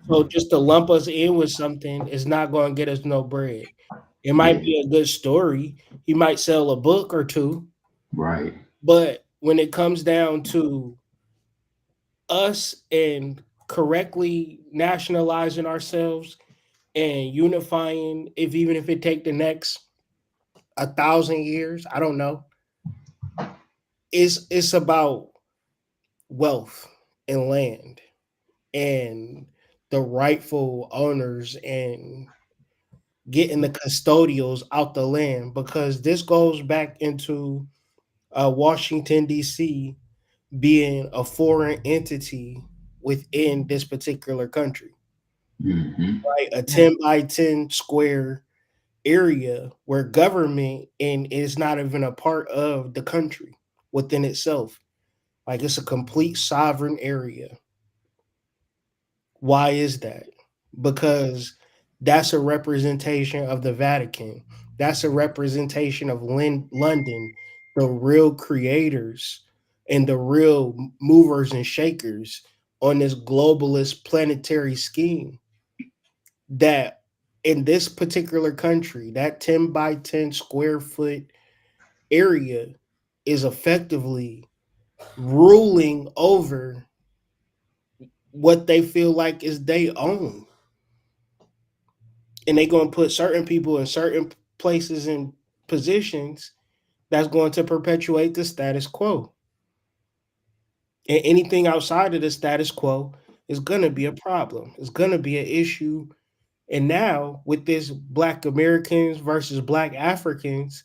So just to lump us in with something is not going to get us no bread. It might be a good story. He might sell a book or two. Right. But when it comes down to us and correctly nationalizing ourselves and unifying, even if it take the next 1,000 years, I don't know. It's about wealth and land and the rightful owners and getting the custodials out the land, because this goes back into Washington, D.C. being a foreign entity within this particular country. Right? A 10 by 10 square area where government and is not even a part of the country within itself. Like it's a complete sovereign area. Why is that? Because that's a representation of the Vatican. That's a representation of London, the real creators and the real movers and shakers on this globalist planetary scheme. That in this particular country, that 10 by 10 square foot area is effectively ruling over what they feel like is they own. And they're going to put certain people in certain places and positions that's going to perpetuate the status quo. And anything outside of the status quo is going to be a problem. It's going to be an issue. And now with this Black Americans versus Black Africans,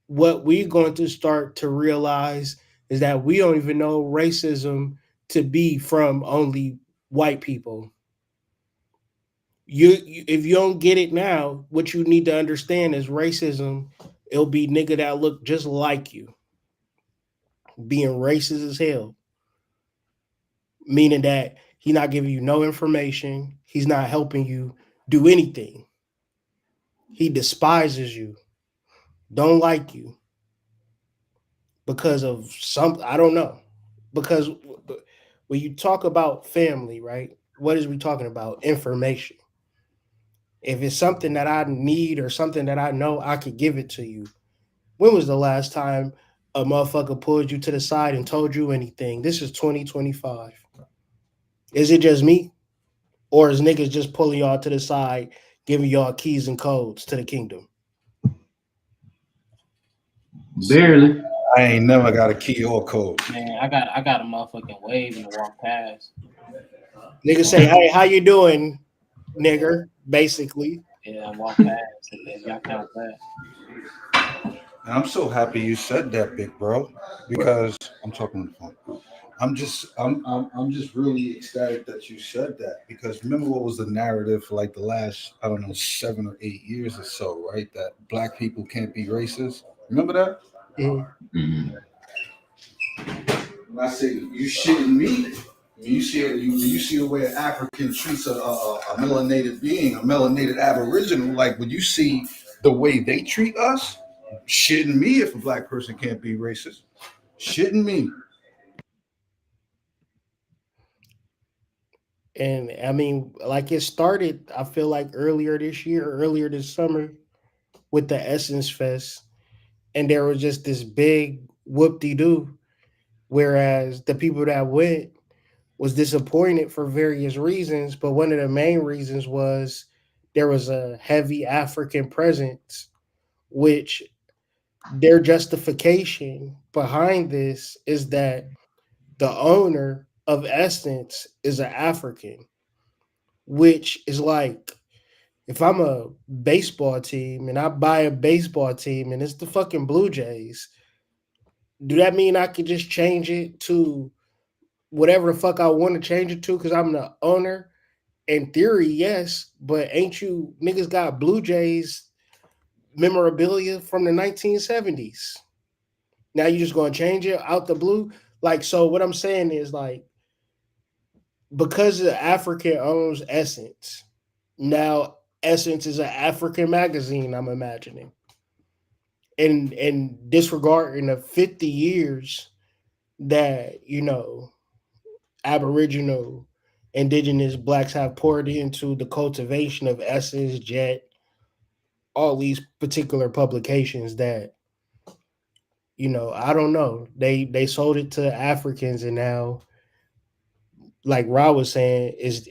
what we're going to start to realize is that we don't even know racism to be from only white people. You if you don't get it now, what you need to understand is racism. It'll be nigga that look just like you, being racist as hell, meaning that he's not giving you no information. He's not helping you do anything. He despises you, don't like you because of some, I don't know. Because when you talk about family, right? What is we talking about? Information. If it's something that I need or something that I know, I could give it to you. When was the last time a motherfucker pulled you to the side and told you anything? This is 2025. Is it just me? Or is niggas just pulling y'all to the side, giving y'all keys and codes to the kingdom? Barely. I ain't never got a key or code. Man, I got a motherfucking wave and to walk past. Niggas say, hey, how you doing, nigger? Basically. Yeah, walk past. If y'all count that. And I'm so happy you said that, big bro, because I'm talking on the phone. I'm just really ecstatic that you said that, because remember what was the narrative for like the last, I don't know, 7 or 8 years or so, right? That Black people can't be racist. Remember that? Mm-hmm. When I say you shitting me, you see the way an African treats a melanated being, a melanated Aboriginal, like when you see the way they treat us, shitting me if a Black person can't be racist. Shitting me. And I mean, like it started, I feel like earlier this summer with the Essence Fest. And there was just this big whoop-de-doo. Whereas the people that went was disappointed for various reasons. But one of the main reasons was there was a heavy African presence, which their justification behind this is that the owner of Essence is an African, which is like if I'm a baseball team and I buy a baseball team and it's the fucking Blue Jays, do that mean I could just change it to whatever the fuck I want to change it to because I'm the owner? In theory, yes, but ain't you niggas got Blue Jays memorabilia from the 1970s? Now you just gonna change it out the blue? Like, so what I'm saying is like, because the African owns Essence, now Essence is an African magazine, I'm imagining. And disregarding the 50 years that, you know, Aboriginal, indigenous Blacks have poured into the cultivation of Essence, Jet, all these particular publications that, you know, I don't know. They sold it to Africans, and now, like Ra was saying, is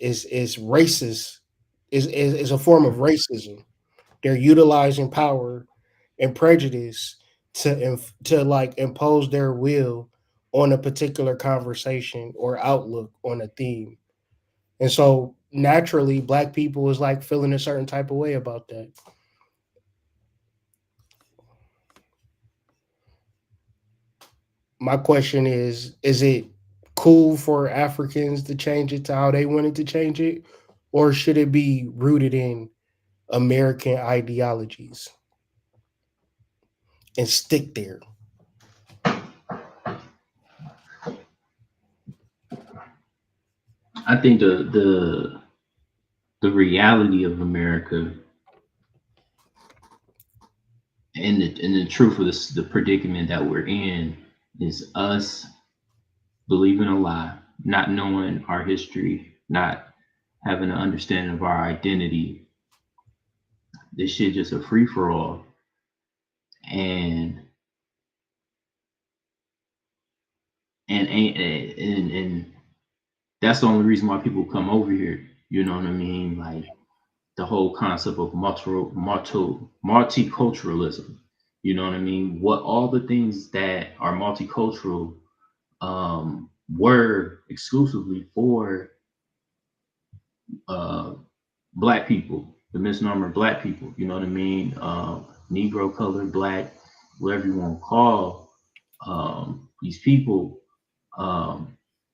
racist, is a form of racism. They're utilizing power and prejudice to like impose their will on a particular conversation or outlook on a theme. And so naturally, Black people is like feeling a certain type of way about that. My question is it cool for Africans to change it to how they wanted to change it? Or should it be rooted in American ideologies and stick there. I think the reality of America and the truth of this, the predicament that we're in, is us believing a lie, not knowing our history, not having an understanding of our identity. This shit just a free for all, and that's the only reason why people come over here. You know what I mean? Like the whole concept of multiculturalism. You know what I mean? What all the things that are multicultural were exclusively for Black people, the misnomer Black people. You know what I mean? Negro, colored, Black, whatever you want to call these people. All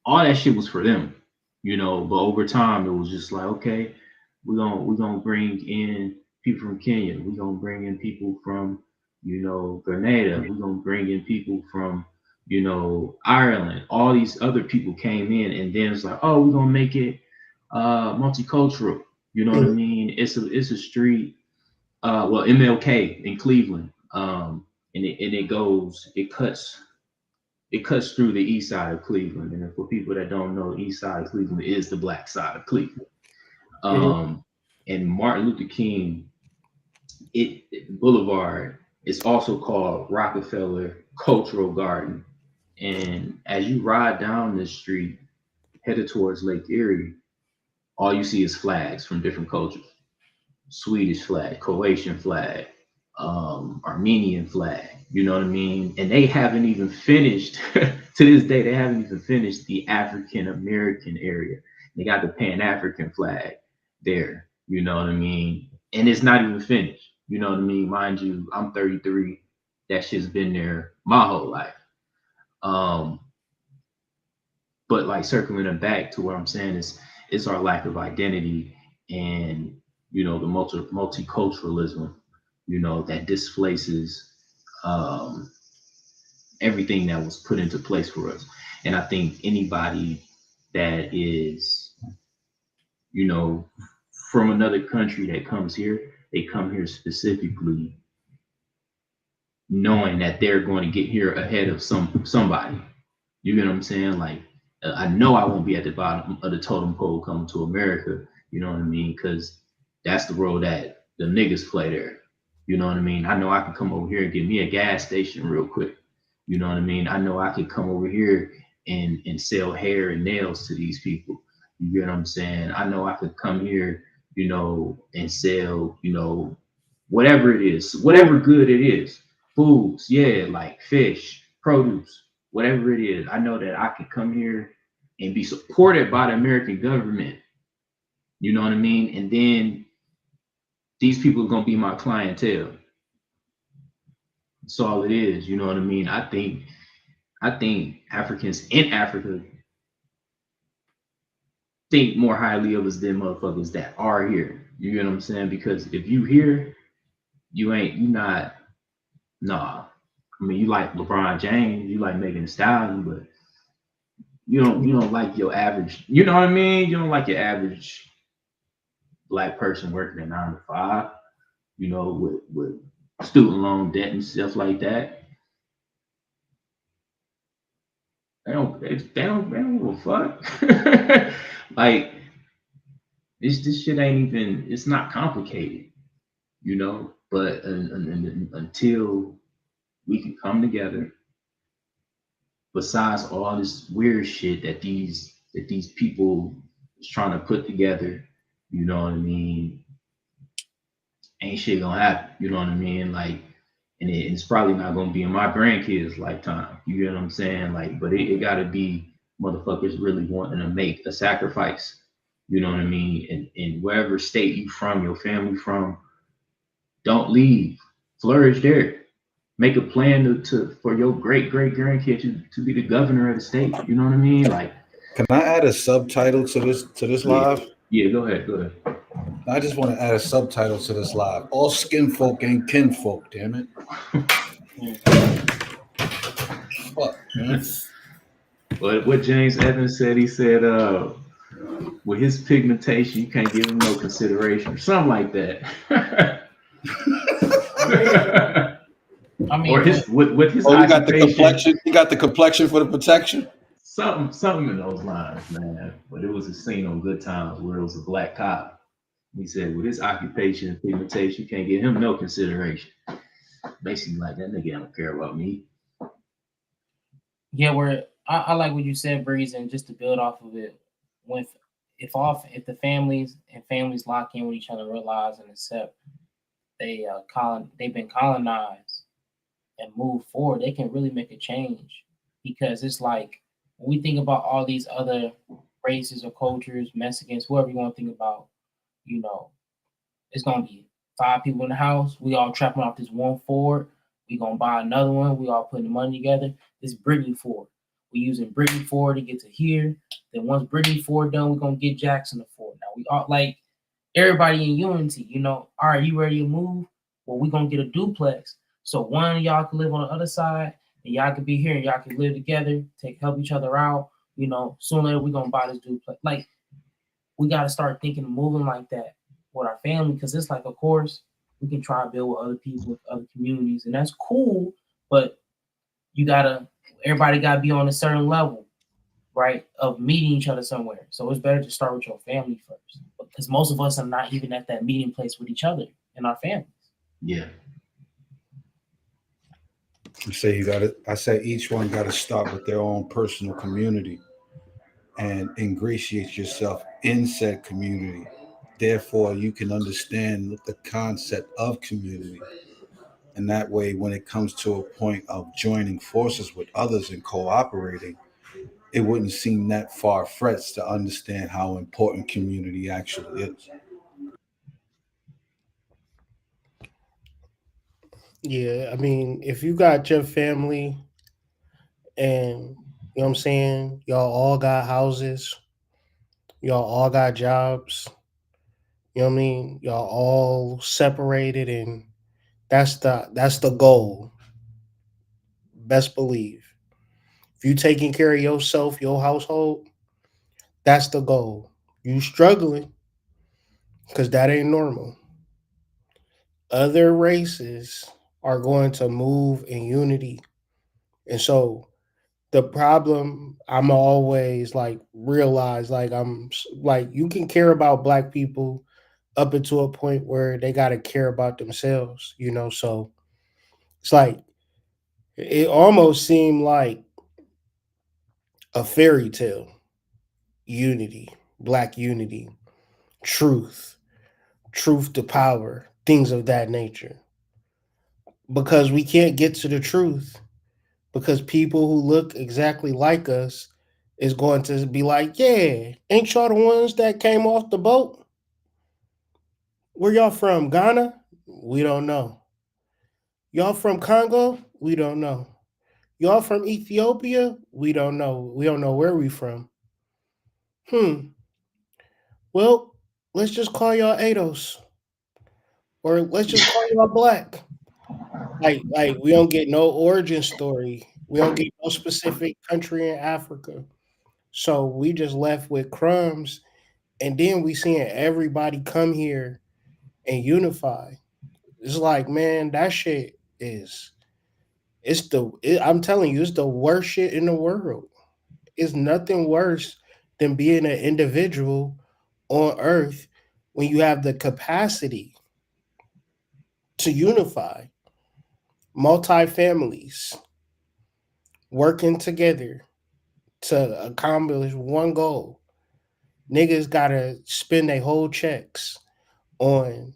that shit was for them, you know. But over time, it was just like, okay, we're gonna bring in people from Kenya. We're gonna bring in people from, you know, Grenada. We're gonna bring in people from, you know, Ireland. All these other people came in, and then it's like, oh, we're gonna make it multicultural. You know what I mean? It's a street. Well, MLK in Cleveland, and it cuts through the east side of Cleveland. And for people that don't know, the east side of Cleveland is the Black side of Cleveland. And Martin Luther King Boulevard is also called Rockefeller Cultural Garden. And as you ride down this street, headed towards Lake Erie, all you see is flags from different cultures. Swedish flag, Croatian flag, Armenian flag, you know what I mean? And they haven't even finished, to this day, they haven't even finished the African American area. They got the Pan-African flag there, you know what I mean? And it's not even finished, you know what I mean? Mind you, I'm 33, that shit's been there my whole life. But like circling it back to what I'm saying is, it's our lack of identity and, you know, the multiculturalism, you know, that displaces everything that was put into place for us. And I think anybody that is, you know, from another country that comes here, they come here specifically knowing that they're going to get here ahead of somebody. You get what I'm saying? Like, I know I won't be at the bottom of the totem pole coming to America. You know what I mean? Because that's the role that the niggas play there. You know what I mean? I know I can come over here and get me a gas station real quick. You know what I mean? I know I could come over here and sell hair and nails to these people. You get what I'm saying? I know I could come here, you know, and sell, you know, whatever it is, whatever good it is. Foods, yeah, like fish, produce, whatever it is. I know that I could come here and be supported by the American government. You know what I mean? And then these people are gonna be my clientele. That's all it is. You know what I mean? I think Africans in Africa think more highly of us than motherfuckers that are here. You get what I'm saying? Because if you here, nah. I mean, you like LeBron James, you like Megan Thee Stallion, but you don't like your average. You know what I mean? You don't like your average Black person working a 9 to 5. You know, with student loan debt and stuff like that. They don't give a fuck. Like this shit ain't even. It's not complicated, you know. But until we can come together, besides all this weird shit that these people is trying to put together, you know what I mean? Ain't shit gonna happen, you know what I mean? Like, and it's probably not gonna be in my grandkids' lifetime. You get what I'm saying? Like, but it gotta be motherfuckers really wanting to make a sacrifice. You know what I mean? And wherever state you from, your family from, don't leave. Flourish there. Make a plan for your great grandkid to be the governor of the state. You know what I mean? Like, can I add a subtitle to this live? Yeah, go ahead. I just want to add a subtitle to this live. All skin folk ain't kinfolk, damn it. Fuck, man. But what James Evans said, he said, with his pigmentation, you can't give him no consideration or something like that. I mean, or his with his Oh, you got the occupation, complexion. You got the complexion for the protection. something in those lines, man. But it was a scene on Good Times where it was a black cop. He said, with his occupation and pigmentation, you can't give him no consideration. Basically, like that nigga don't care about me. yeah, where I like what you said, Breeze, and just to build off of it, if the families lock in with each other, realize and accept they've been colonized and move forward, they can really make a change. Because it's like when we think about all these other races or cultures, Mexicans, whoever you want to think about, you know, it's gonna be 5 people in the house. We all trapping off this one Ford. We gonna buy another one. We all putting the money together. This Brittany Ford. We using Brittany Ford to get to here. Then once Brittany Ford done, we're gonna get Jackson the Ford. Now we all like everybody in unity, you know. All right, you ready to move? Well, we're gonna get a duplex. So one of y'all can live on the other side, and y'all can be here and y'all can live together, help each other out. You know, sooner or later we're gonna buy this duplex. Like, we gotta start thinking and moving like that with our family, because it's like, of course, we can try to build with other people, with other communities, and that's cool, but everybody gotta be on a certain level, right, of meeting each other somewhere. So it's better to start with your family first, because most of us are not even at that meeting place with each other in our families. Yeah. I say each one got to start with their own personal community and ingratiate yourself in said community. Therefore, you can understand the concept of community. And that way, when it comes to a point of joining forces with others and cooperating, it wouldn't seem that far-fetched to understand how important community actually is. Yeah, I mean, if you got your family and you know what I'm saying, y'all all got houses, y'all all got jobs, you know what I mean, y'all all separated, and that's the goal. Best believe. If you taking care of yourself, your household, that's the goal. You struggling because that ain't normal. Other races are going to move in unity. And so the problem I'm always like realize like I'm like you can care about black people up until a point where they got to care about themselves, you know. So it's like it almost seemed like a fairy tale. Unity, black unity, truth, truth to power, things of that nature. Because we can't get to the truth because people who look exactly like us is going to be like, yeah, ain't y'all the ones that came off the boat? Where y'all from? Ghana? We don't know. Y'all from Congo? We don't know. Y'all from Ethiopia? We don't know. We don't know where we from. Well, let's just call y'all ADOS. Or let's just call y'all black. Like we don't get no origin story. We don't get no specific country in Africa. So we just left with crumbs, and then we seeing everybody come here and unify. It's like, man, that shit is I'm telling you, it's the worst shit in the world. It's nothing worse than being an individual on earth when you have the capacity to unify multi-families working together to accomplish one goal. Niggas gotta spend their whole checks on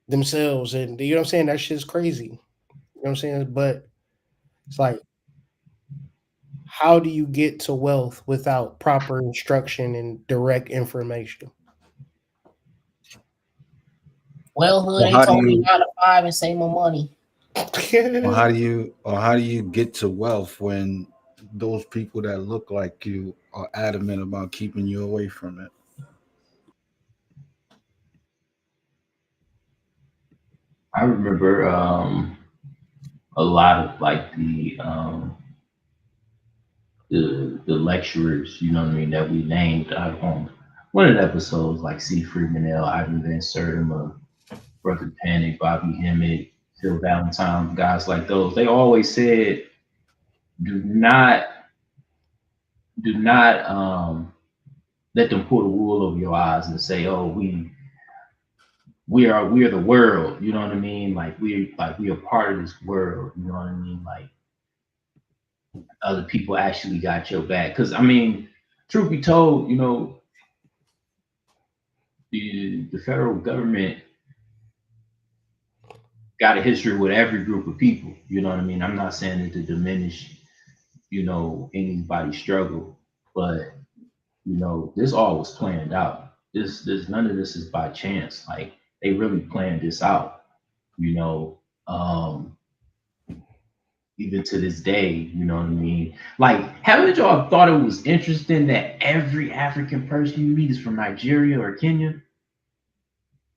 themselves, and you know what I'm saying? That shit's crazy. You know what I'm saying? But it's like, how do you get to wealth without proper instruction and direct information? Well, hood, Or they how do told me you 9 to 5 and save more money. or how do you get to wealth when those people that look like you are adamant about keeping you away from it? I remember a lot of like the lecturers, you know what I mean, that we named on one of the episodes, like C. Freedmen, Ivan Van Sertima, Brother Panic, Bobby Hemmett, Phil Valentine, guys like those. They always said, do not let them pull the wool over your eyes and say, oh, we are the world, you know what I mean? We are part of this world, you know what I mean? Like other people actually got your back. Cause I mean, truth be told, you know, the federal government got a history with every group of people, you know what I mean? I'm not saying it to diminish, you know, anybody's struggle, but you know, this all was planned out. This none of this is by chance. Like they really planned this out, you know. Even to this day, you know what I mean? Like, haven't y'all thought it was interesting that every African person you meet is from Nigeria or Kenya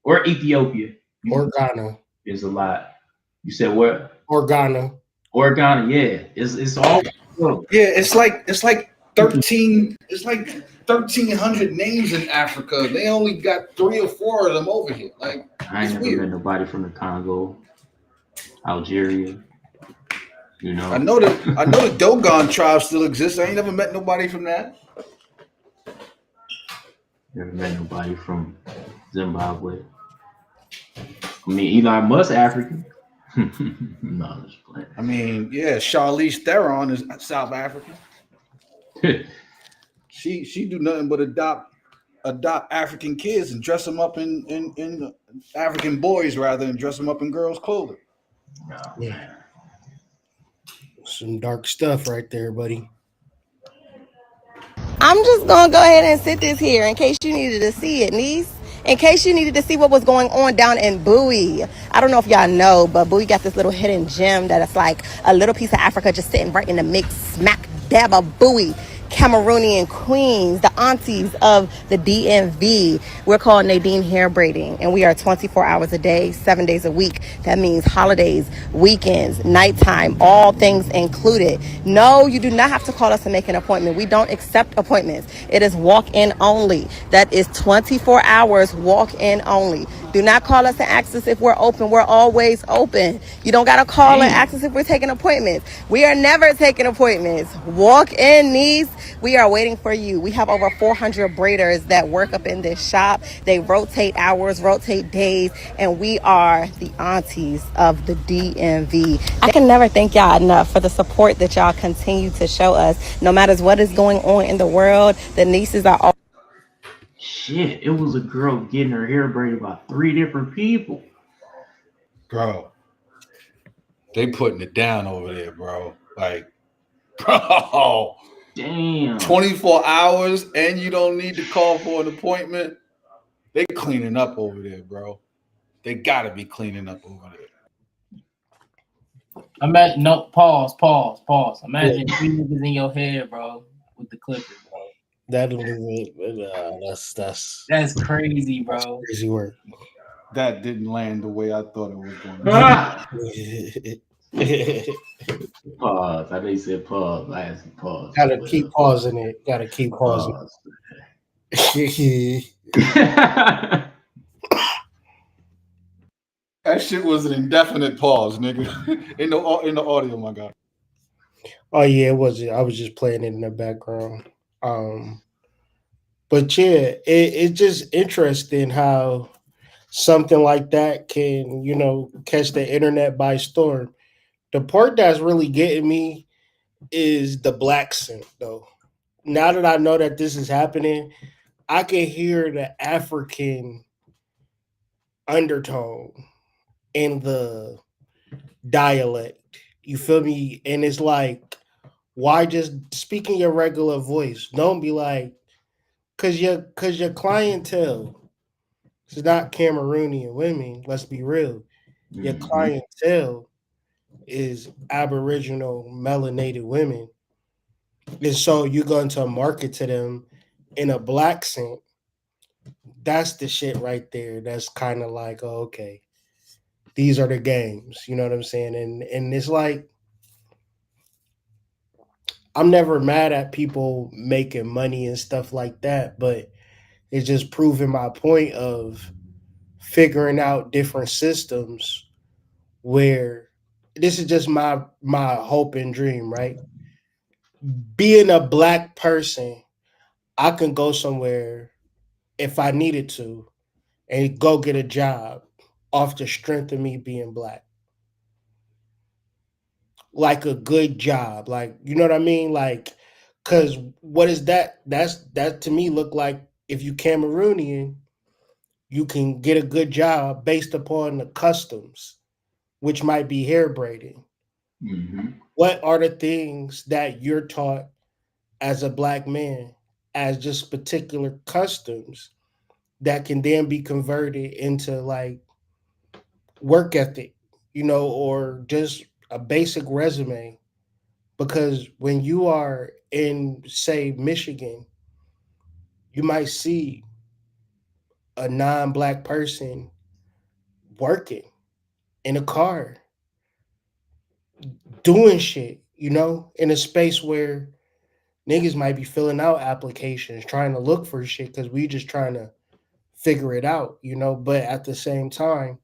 or Ethiopia? Or Ghana. There's a lot. You said what? Or Ghana. Or Ghana, yeah. It's all yeah, it's like 13, it's like 1,300 names in Africa. They only got 3 or 4 of them over here. Like, I ain't never met nobody from the Congo, Algeria. You know, I know the Dogon tribe still exists. I ain't never met nobody from that. Never met nobody from Zimbabwe. I mean, Elon Musk African. No, I'm just playing. I mean, yeah, Charlize Theron is South African. she do nothing but adopt African kids and dress them up in African boys rather than dress them up in girls' clothing. No, yeah. Some dark stuff right there, buddy. I'm just gonna go ahead and sit this here in case you needed to see it, niece. In case you needed to see what was going on down in Boule. I don't know if y'all know, but Boule got this little hidden gem that it's like a little piece of Africa just sitting right in the mix smack dab of Boule. Cameroonian queens, the aunties of the DMV. We're called Nadine Hair Braiding, and we are 24 hours a day, 7 days a week. That means holidays, weekends, nighttime, all things included. No, you do not have to call us and make an appointment. We don't accept appointments. It is walk-in only. That is 24 hours walk-in only. Do not call us and ask us if we're open. We're always open. You don't got to call and ask us if we're taking appointments. We are never taking appointments. Walk in, niece. We are waiting for you. We have over 400 braiders that work up in this shop. They rotate hours, rotate days, and we are the aunties of the DMV. I can never thank y'all enough for the support that y'all continue to show us. No matter what is going on in the world, the nieces are all. Shit, it was a girl getting her hair braided by 3 different people. Bro, they putting it down over there, bro. Like, bro. Damn. 24 hours and you don't need to call for an appointment. They cleaning up over there, bro. They gotta be cleaning up over there. Imagine, no, pause. Imagine 3 niggas in your head, bro, with the clippers, bro. That's crazy, bro. That's crazy work. That didn't land the way I thought it was going to. Pause. I know you said pause. I asked you pause. Gotta keep pausing it. Gotta keep pausing. That shit was an indefinite pause, nigga. in the audio, my God. Oh yeah, it was. I was just playing it in the background. But yeah, it's just interesting how something like that can, you know, catch the internet by storm. The part that's really getting me is the black scent, though. Now that I know that this is happening, I can hear the African undertone in the dialect. You feel me? And it's like, why just speaking your regular voice? Don't be like, cause your clientele is not Cameroonian women. Let's be real. Your clientele is Aboriginal melanated women. And so you're going to market to them in a black scent. That's the shit right there. That's kind of like, oh, okay. these are the games. You know what I'm saying? And it's like I'm never mad at people making money and stuff like that, but it's just proving my point of figuring out different systems where this is just my hope and dream, right? Being a black person, I can go somewhere if I needed to and go get a job off the strength of me being black. Like a good job. Like, you know what I mean? Like, cause what is that? That to me look like if you Cameroonian, you can get a good job based upon the customs, which might be hair braiding. What are the things that you're taught as a black man as just particular customs that can then be converted into like work ethic, or just a basic resume? Because when you are in, say, Michigan, you might see a non-black person working in a car, doing shit, in a space where niggas might be filling out applications, trying to look for shit because we just trying to figure it out, But at the same time,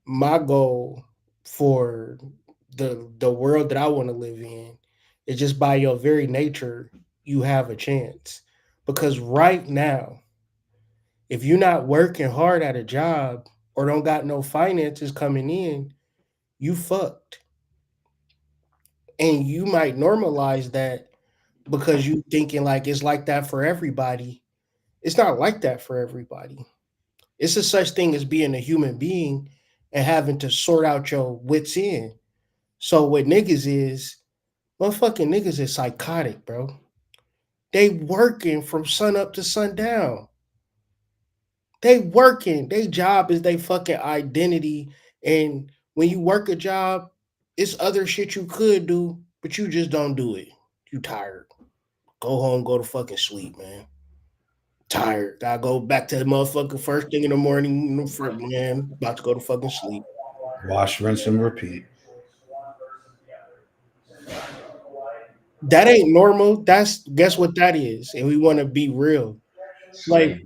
my goal for the world that I want to live in is just by your very nature, you have a chance. Because right now, if you're not working hard at a job or don't got no finances coming in, you fucked. And you might normalize that because you thinking like it's like that for everybody. It's not like that for everybody. It's a such thing as being a human being and having to sort out your wits in. So what niggas is, motherfucking niggas is psychotic, bro. They working from sun up to sundown. They working. They job is they fucking identity. And when you work a job, it's other shit you could do, but you just don't do it. You tired. Go home, go to fucking sleep, man. Tired. Gotta go back to the motherfucking first thing in the morning, man. About to go to fucking sleep. Wash, rinse, and repeat. That ain't normal. Guess what that is? And we want to be real. Like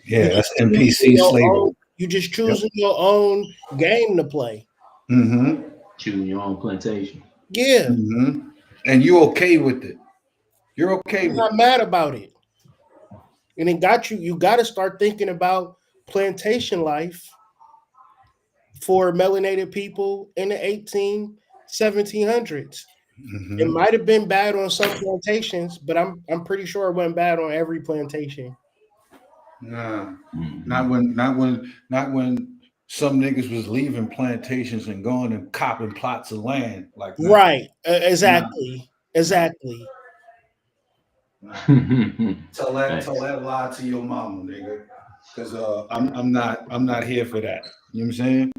Yeah, that's NPC slavery. You just choosing your own game to play. Mm-hmm. Choosing your own plantation. Yeah. Mm-hmm. And you okay with it. You're okay You're with not it. mad about it. And it got you got to start thinking about plantation life for melanated people in the 1700s. Mm-hmm. It might have been bad on some plantations, but I'm pretty sure it wasn't bad on every plantation. Nah, not when some niggas was leaving plantations and going and copping plots of land like that. Right. Exactly. Exactly. Tell that lie to your mama, nigga. Because I'm not here for that. You know what I'm saying?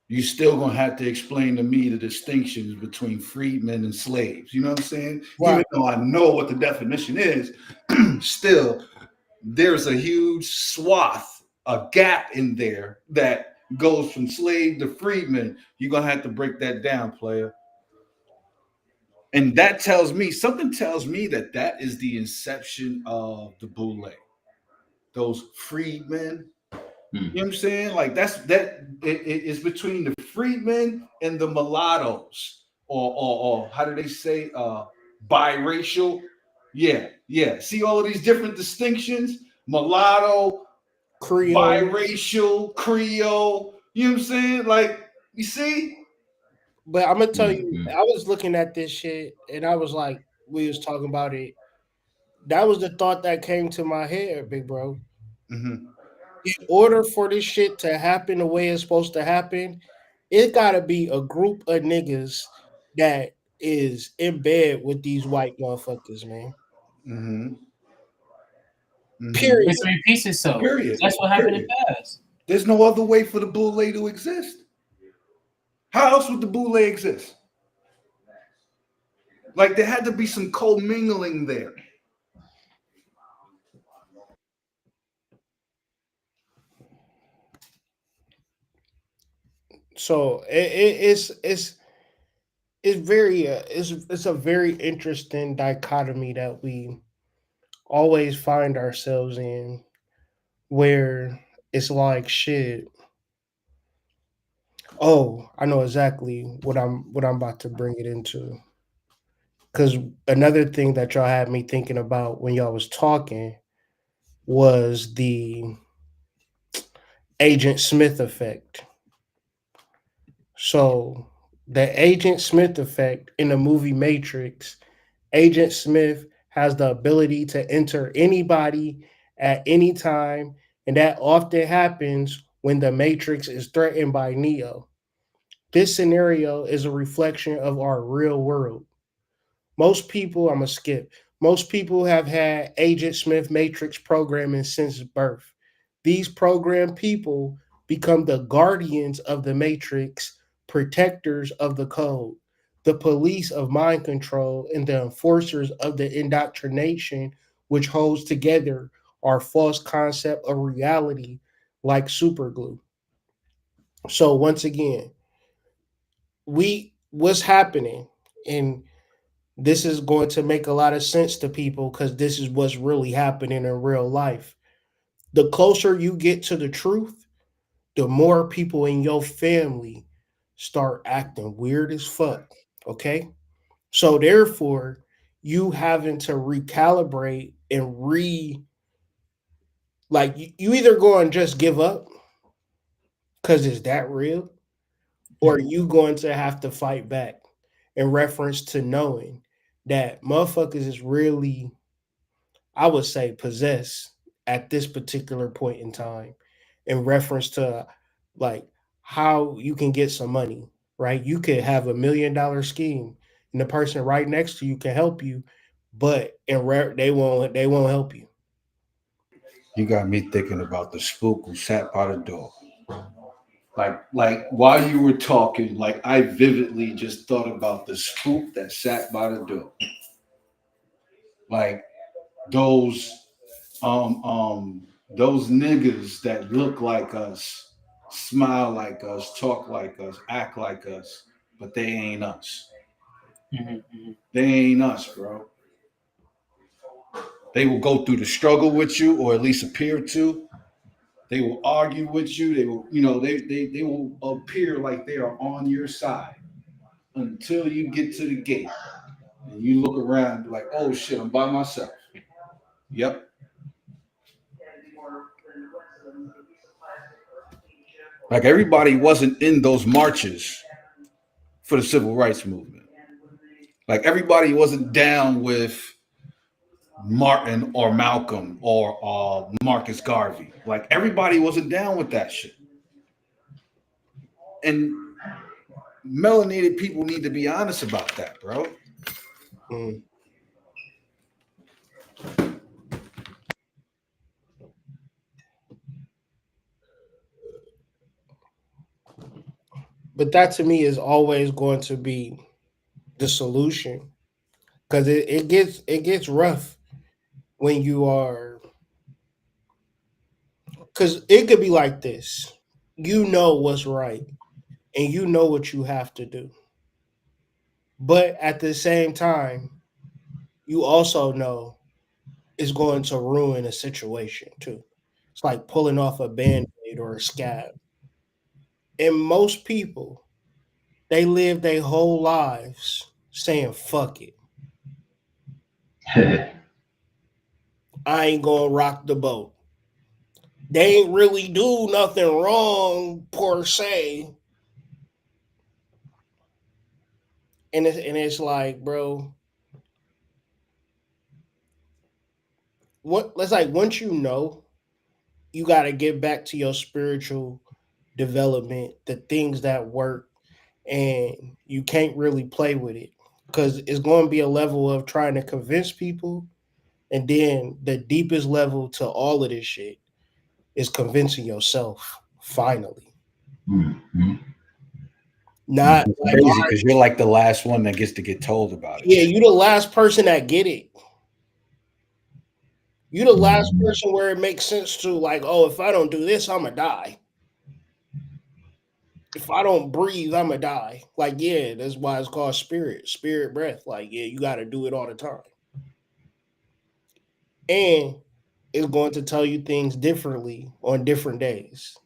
You still gonna have to explain to me the distinctions between freedmen and slaves. You know what I'm saying? Right. Even though I know what the definition is, still there's a huge swath, a gap in there that goes from slave to freedman. You're gonna have to break that down, player. And that tells me that is the inception of the Boule. Those freedmen. You know what I'm saying? Like it's between the freedmen and the mulattoes, or how do they say biracial? Yeah. See all of these different distinctions: mulatto, Creole, biracial, Creole. You know what I'm saying? Like, you see? But I'm gonna tell you, I was looking at this shit and I was like, we was talking about it. That was the thought that came to my head, big bro. Mm-hmm. In order for this shit to happen the way it's supposed to happen, it gotta be a group of niggas that is in bed with these white motherfuckers, man. Mm-hmm. Mm-hmm. Period. History repeats itself. Period. That's what happened in the past. There's no other way for the Boule to exist. How else would the Boule exist? Like, there had to be some commingling there. So it's very it's a very interesting dichotomy that we always find ourselves in, where it's like shit. Oh, I know exactly what I'm about to bring it into. Because another thing that y'all had me thinking about when y'all was talking was the Agent Smith effect. So the Agent Smith effect in the movie Matrix, Agent Smith has the ability to enter anybody at any time, and that often happens when the Matrix is threatened by Neo. This scenario is a reflection of our real world. Most people, I'm gonna skip. Most people have had Agent Smith Matrix programming since birth. These programmed people become the guardians of the Matrix, protectors of the code, the police of mind control, and the enforcers of the indoctrination, which holds together our false concept of reality like superglue. So once again, we what's happening, and this is going to make a lot of sense to people because this is what's really happening in real life. The closer you get to the truth, the more people in your family start acting weird as fuck. Okay. So therefore, you having to recalibrate and you either go and just give up because it's that real, or you going to have to fight back in reference to knowing that motherfuckers is really, I would say, possessed at this particular point in time in reference to like how you can get some money, right? You could have $1 million scheme and the person right next to you can help you, but they won't help you. You got me thinking about the spook who sat by the door. Like while you were talking, like I vividly just thought about the spook that sat by the door. Like those those niggas that look like us, smile like us, talk like us, act like us, but they ain't us. They ain't us, bro. They will go through the struggle with you, or at least appear to. They will argue with you. They will, they will appear like they are on your side until you get to the gate and you look around and be like, oh shit, I'm by myself. Yep. Like everybody wasn't in those marches for the civil rights movement. Like everybody wasn't down with Martin or Malcolm or Marcus Garvey. Like everybody wasn't down with that shit. And melanated people need to be honest about that, bro. Mm. But that to me is always going to be the solution, because it gets rough when you are, because it could be like this. You know what's right and you know what you have to do. But at the same time, you also know it's going to ruin a situation too. It's like pulling off a band-aid or a scab. And most people, they live their whole lives saying fuck it. I ain't gonna rock the boat. They ain't really do nothing wrong per se. And it's like, bro, what let's like once you know, you gotta get back to your spiritual development, the things that work, and you can't really play with it. Because it's going to be a level of trying to convince people, and then the deepest level to all of this shit is convincing yourself finally. Mm-hmm. Not It's like, crazy because you're like the last one that gets to get told about it. yeah, you the last person that get it. You the last person where it makes sense to like, oh, if I don't do this, I'ma die. if I don't breathe, I'ma die. Like, yeah, that's why it's called spirit breath. Like, yeah, you got to do it all the time. And it's going to tell you things differently on different days.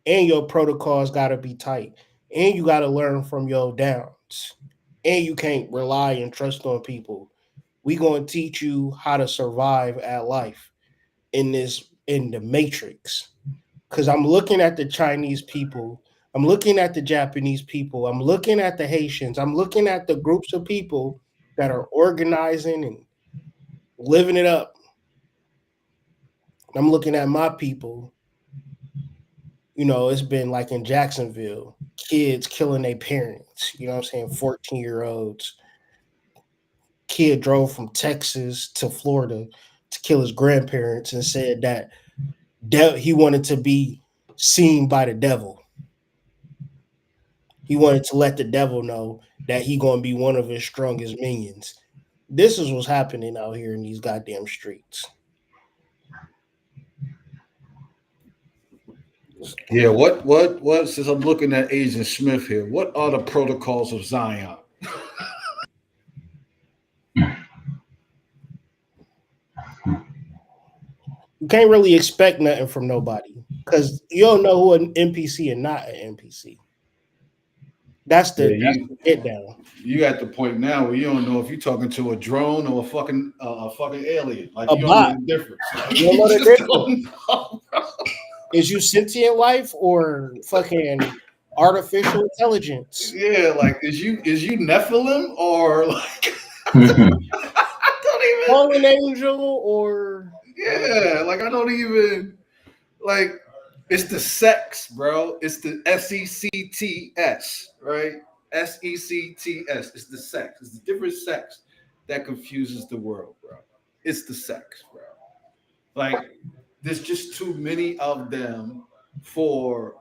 And your protocols got to be tight. And you got to learn from your downs. And you can't rely and trust on people. We going to teach you how to survive at life in the matrix. Because I'm looking at the Chinese people, I'm looking at the Japanese people, I'm looking at the Haitians, I'm looking at the groups of people that are organizing and living it up. I'm looking at my people. You know, it's been like in Jacksonville, kids killing their parents, you know what I'm saying? 14-year-olds. Kid drove from Texas to Florida to kill his grandparents and said that he wanted to be seen by the devil. He wanted to let the devil know that he gonna be one of his strongest minions. This is what's happening out here in these goddamn streets. Yeah, what? Since I'm looking at Agent Smith here, what are the protocols of Zion? You can't really expect nothing from nobody because you don't know who an NPC and not an NPC. That's the get down. You at the point now where you don't know if you're talking to a drone or a fucking alien. Like A you bot. don't know the difference. You don't know the difference. Is you sentient life or fucking artificial intelligence? Yeah, like is you Nephilim or like fallen angel or yeah, like I don't even like it's the sex, bro. It's the SECTS, right? SECTS. It's the sex. It's the different sex that confuses the world, bro. It's the sex, bro. Like there's just too many of them for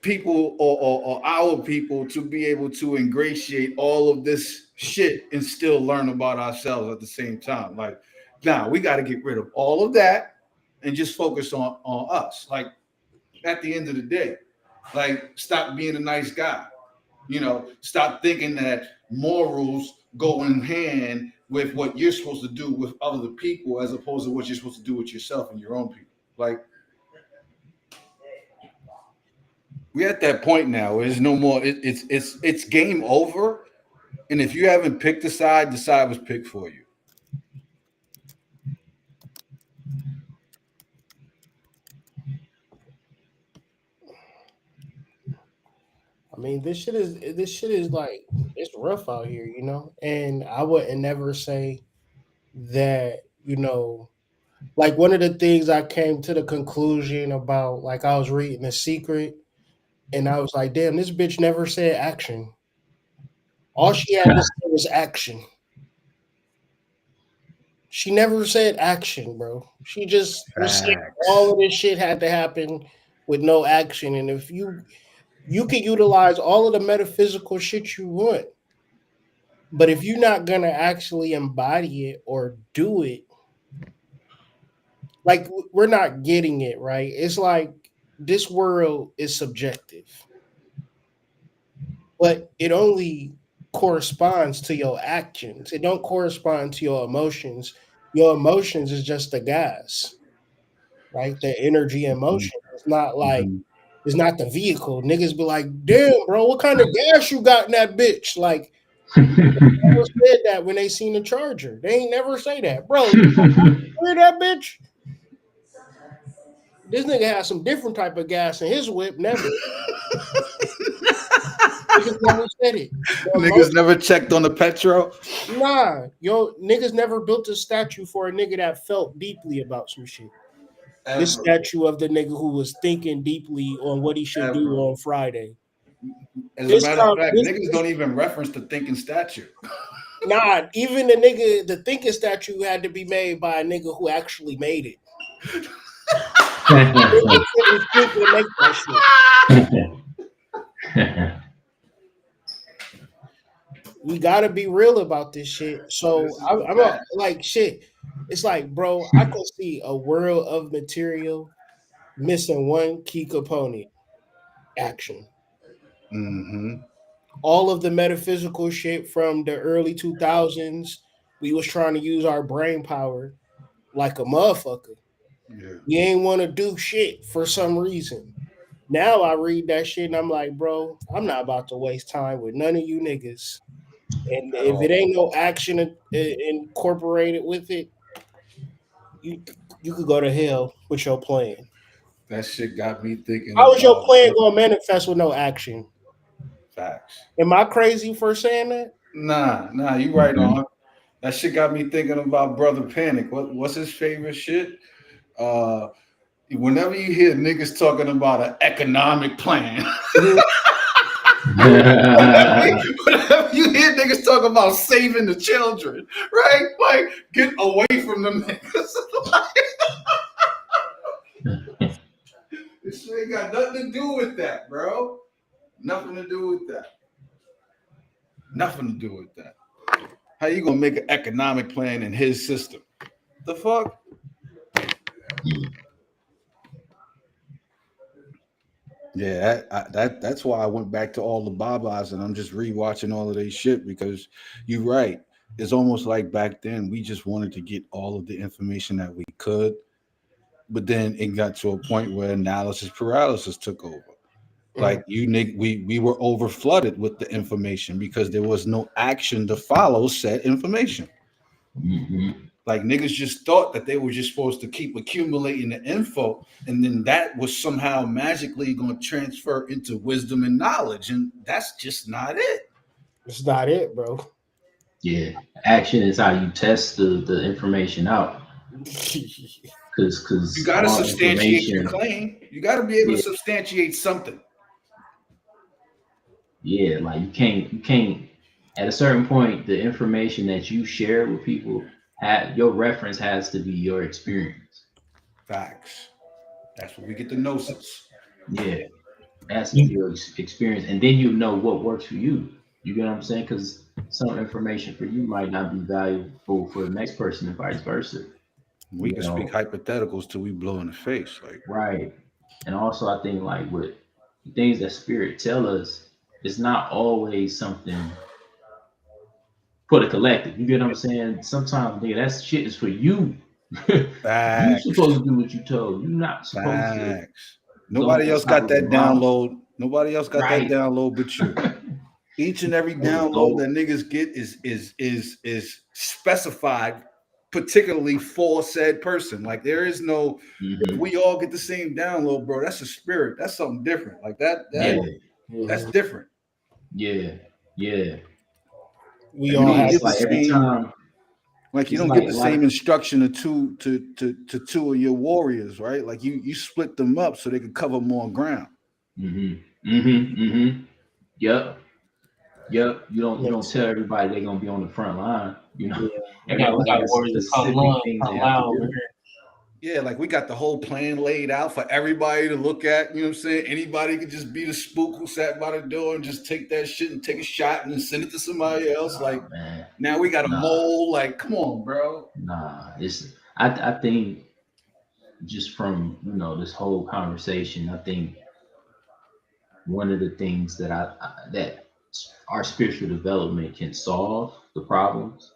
people or our people to be able to ingratiate all of this shit and still learn about ourselves at the same time. Like, now we got to get rid of all of that and just focus on us. Like, at the end of the day, like, stop being a nice guy. You know, stop thinking that morals go in hand with what you're supposed to do with other people as opposed to what you're supposed to do with yourself and your own people. Like, we're at that point now. There's no more. It's game over. And if you haven't picked a side, the side was picked for you. I mean, this shit is like it's rough out here, you know. And I wouldn't never say that, you know, like one of the things I came to the conclusion about, like I was reading The Secret, and I was like, damn, this bitch never said action. All she had to say was action. She never said action, bro. She just was saying all of this shit had to happen with no action. And if you can utilize all of the metaphysical shit you want, but if you're not gonna actually embody it or do it, like we're not getting it right. It's like this world is subjective, but it only corresponds to your actions. It don't correspond to your emotions. Your emotions is just the gas, right? The energy and motion. It's not like it's not the vehicle. Niggas be like, damn, bro, what kind of gas you got in that bitch? Like, they never said that when they seen the Charger. They ain't never say that, bro. You hear that bitch? This nigga has some different type of gas in his whip. Never. Niggas never said it. Niggas never checked on the petrol. Nah, yo, niggas never built a statue for a nigga that felt deeply about some shit. This statue of the nigga who was thinking deeply on what he should do on Friday. As a matter of fact, niggas don't even reference the thinking statue. Nah, even the thinking statue had to be made by a nigga who actually made it. Niggas couldn't think to make that shit. We gotta be real about this shit. So I'm like shit. It's like, bro, I can see a world of material missing one key component: action. Mm-hmm. All of the metaphysical shit from the early 2000s, we was trying to use our brain power like a motherfucker. Yeah. We ain't want to do shit for some reason. Now I read that shit and I'm like, bro, I'm not about to waste time with none of you niggas. And At if it all. ain't no action incorporated with it, you you could go to hell with your plan. That shit got me thinking How is your about plan going to manifest with no action? facts. Am I crazy for saying that? Nah, you right on. That shit got me thinking about Brother Panic. What's his favorite shit? Whenever you hear niggas talking about an economic plan, whenever you hear niggas talk about saving the children, right? Like, get away from them niggas. This shit ain't got nothing to do with that, bro. Nothing to do with that. Nothing to do with that. How you gonna make an economic plan in his system? The fuck? Yeah, that's why I went back to all the Babas and I'm just rewatching all of their shit because you're right. It's almost like back then we just wanted to get all of the information that we could, but then it got to a point where analysis paralysis took over. Like we were over flooded with the information because there was no action to follow said information. Like niggas just thought that they were just supposed to keep accumulating the info, and then that was somehow magically going to transfer into wisdom and knowledge, and that's just not it. It's not it, bro. Yeah, action is how you test the information out. Because You got to substantiate your claim. You got to be able to substantiate something. Yeah, like you can't. At a certain point, the information that you share with people, your reference has to be your experience. Facts. That's where we get the gnosis. Yeah, that's your experience, and then you know what works for you. You get what I'm saying? Because some information for you might not be valuable for the next person, and vice versa. We can speak hypotheticals till we blow in the face, like right. And also, I think like with things that spirit tell us, it's not always something for the collective. You get what I'm saying? Sometimes, nigga, that shit is for you. You're supposed to do what you told. You're not supposed to. Nobody else got that download. Nobody else got that Right. download but you. Each and every download that niggas get is specified particularly for said person. Like there is no if we all get the same download, bro, that's a spirit. That's something different. Like that's different. Yeah. We all have get the like every same, time. like you don't get the same instruction to two of your warriors, right? Like you split them up so they can cover more ground. Yep. You don't tell everybody they're gonna be on the front line. You know, we got warriors come loud over here. Yeah, like we got the whole plan laid out for everybody to look at. You know what I'm saying? Anybody could just be the spook who sat by the door and just take that shit and take a shot and then send it to somebody else. Like now we got a mole. Like, come on, bro. I think just from this whole conversation, I think one of the things that that our spiritual development can solve the problems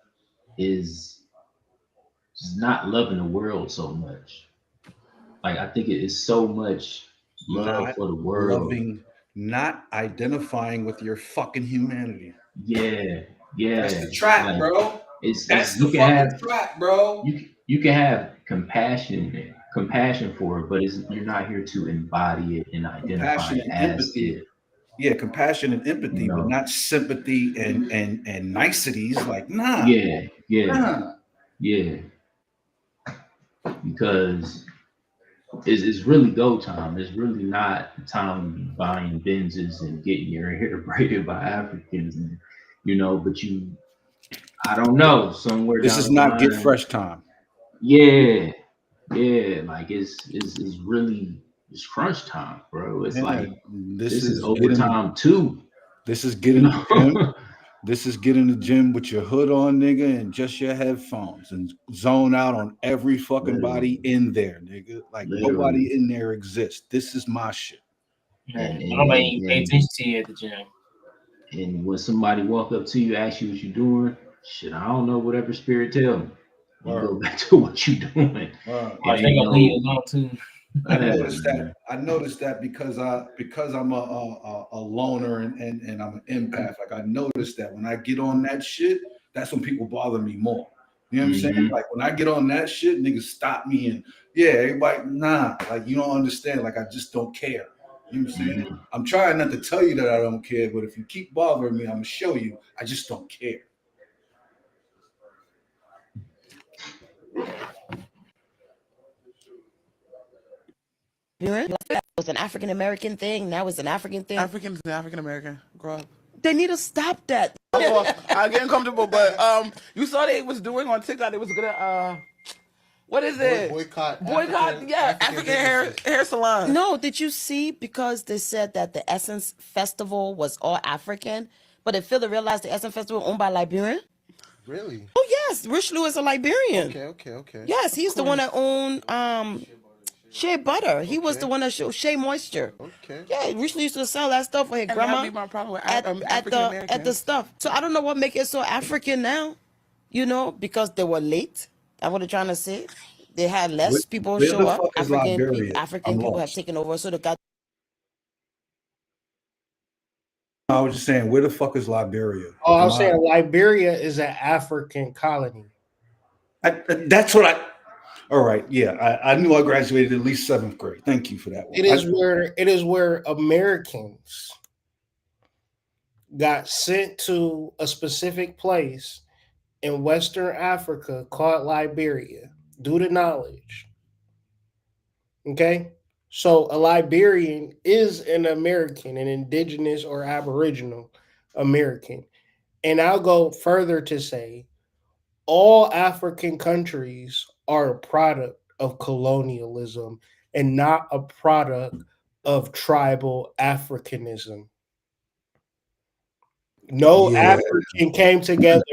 is not loving the world so much. Like I think it is so much love for the world. Not identifying with your fucking humanity. Yeah. That's the trap, bro. That's the fucking trap, bro. You can have compassion for it, but you're not here to embody it and identify it as it. Yeah, compassion and empathy, but not sympathy and niceties. Like, nah. Yeah. Because it's really go time. It's really not time buying Benzes and getting your hair braided by Africans, and but I don't know, somewhere this down is the not line, get fresh time. Yeah, like it's really crunch time, bro. It's like this is overtime too. This is getting the gym. This is getting the gym with your hood on, nigga, and just your headphones and zone out on every fucking body in there, nigga. Like nobody in there exists. This is my shit. Man, nobody even pay attention to you at the gym. And when somebody walk up to you, ask you what you doing, shit, I don't know, whatever spirit tell me. You go back to what you doing. Oh, they gonna leave you alone too. I noticed that because I'm a loner and I'm an empath. Like I noticed that when I get on that shit, that's when people bother me more. You know what I'm saying? Like when I get on that shit, niggas stop me and everybody, nah, like you don't understand. Like I just don't care. You know what I'm saying? I'm trying not to tell you that I don't care, but if you keep bothering me, I'm gonna show you I just don't care. It was an African American thing. Now it's an African thing. African American. Grow up. They need to stop that. I'm getting comfortable, but you saw they was doing on TikTok. They was gonna what is it? Boycott, African hair salon. No, did you see? Because they said that the Essence Festival was all African, but if Philly realized the Essence Festival owned by Liberian. Really? Oh yes, Richelieu is a Liberian. Okay. Yes, he's the one that owned Shea Butter. He was the one that showed Shea Moisture. Okay. Yeah, Richelieu used to sell that stuff for his And grandma that'd be my problem with at the stuff. So I don't know what make it so African now. You know, because they were late. That's what they're trying to say. They had less people where show the up. fuck is Liberia? African people have taken over, so they got. I was just saying, where the fuck is Liberia? Oh, I was saying Liberia is an African colony. That's what I. All right, yeah, I knew I graduated at least 7th grade. Thank you for that one. It is where Americans got sent to a specific place in Western Africa called Liberia due to knowledge. Okay? So a Liberian is an American, an indigenous or aboriginal American. And I'll go further to say all African countries are a product of colonialism and not a product of tribal Africanism. No African came together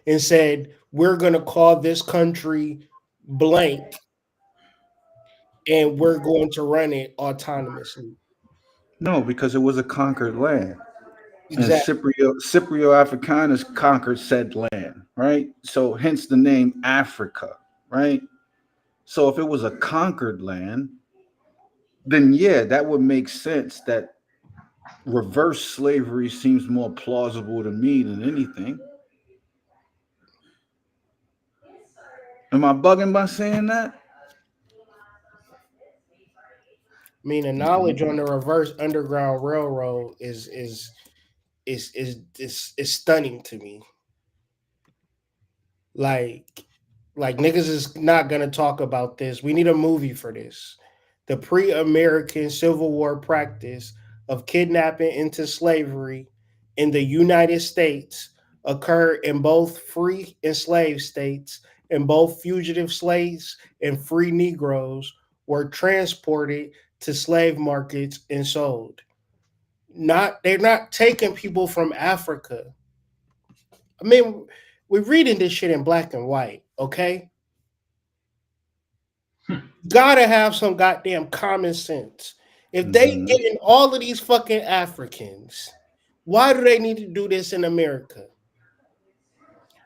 and said, we're going to call this country blank and we're going to run it autonomously. No, because it was a conquered land. Exactly. And Cyprio Africanus conquered said land, right? So hence the name Africa, right? So if it was a conquered land, then that would make sense that reverse slavery seems more plausible to me than anything. Am I bugging by saying that? I mean, the knowledge on the reverse underground railroad is stunning to me. Like niggas is not gonna talk about this. We need a movie for this. The pre-American Civil War practice of kidnapping into slavery in the United States occurred in both free and slave states, and both fugitive slaves and free Negroes were transported to slave markets and sold. They're not taking people from Africa. I mean, we're reading this shit in black and white, okay? Gotta have some goddamn common sense. If they getting all of these fucking Africans, why do they need to do this in America?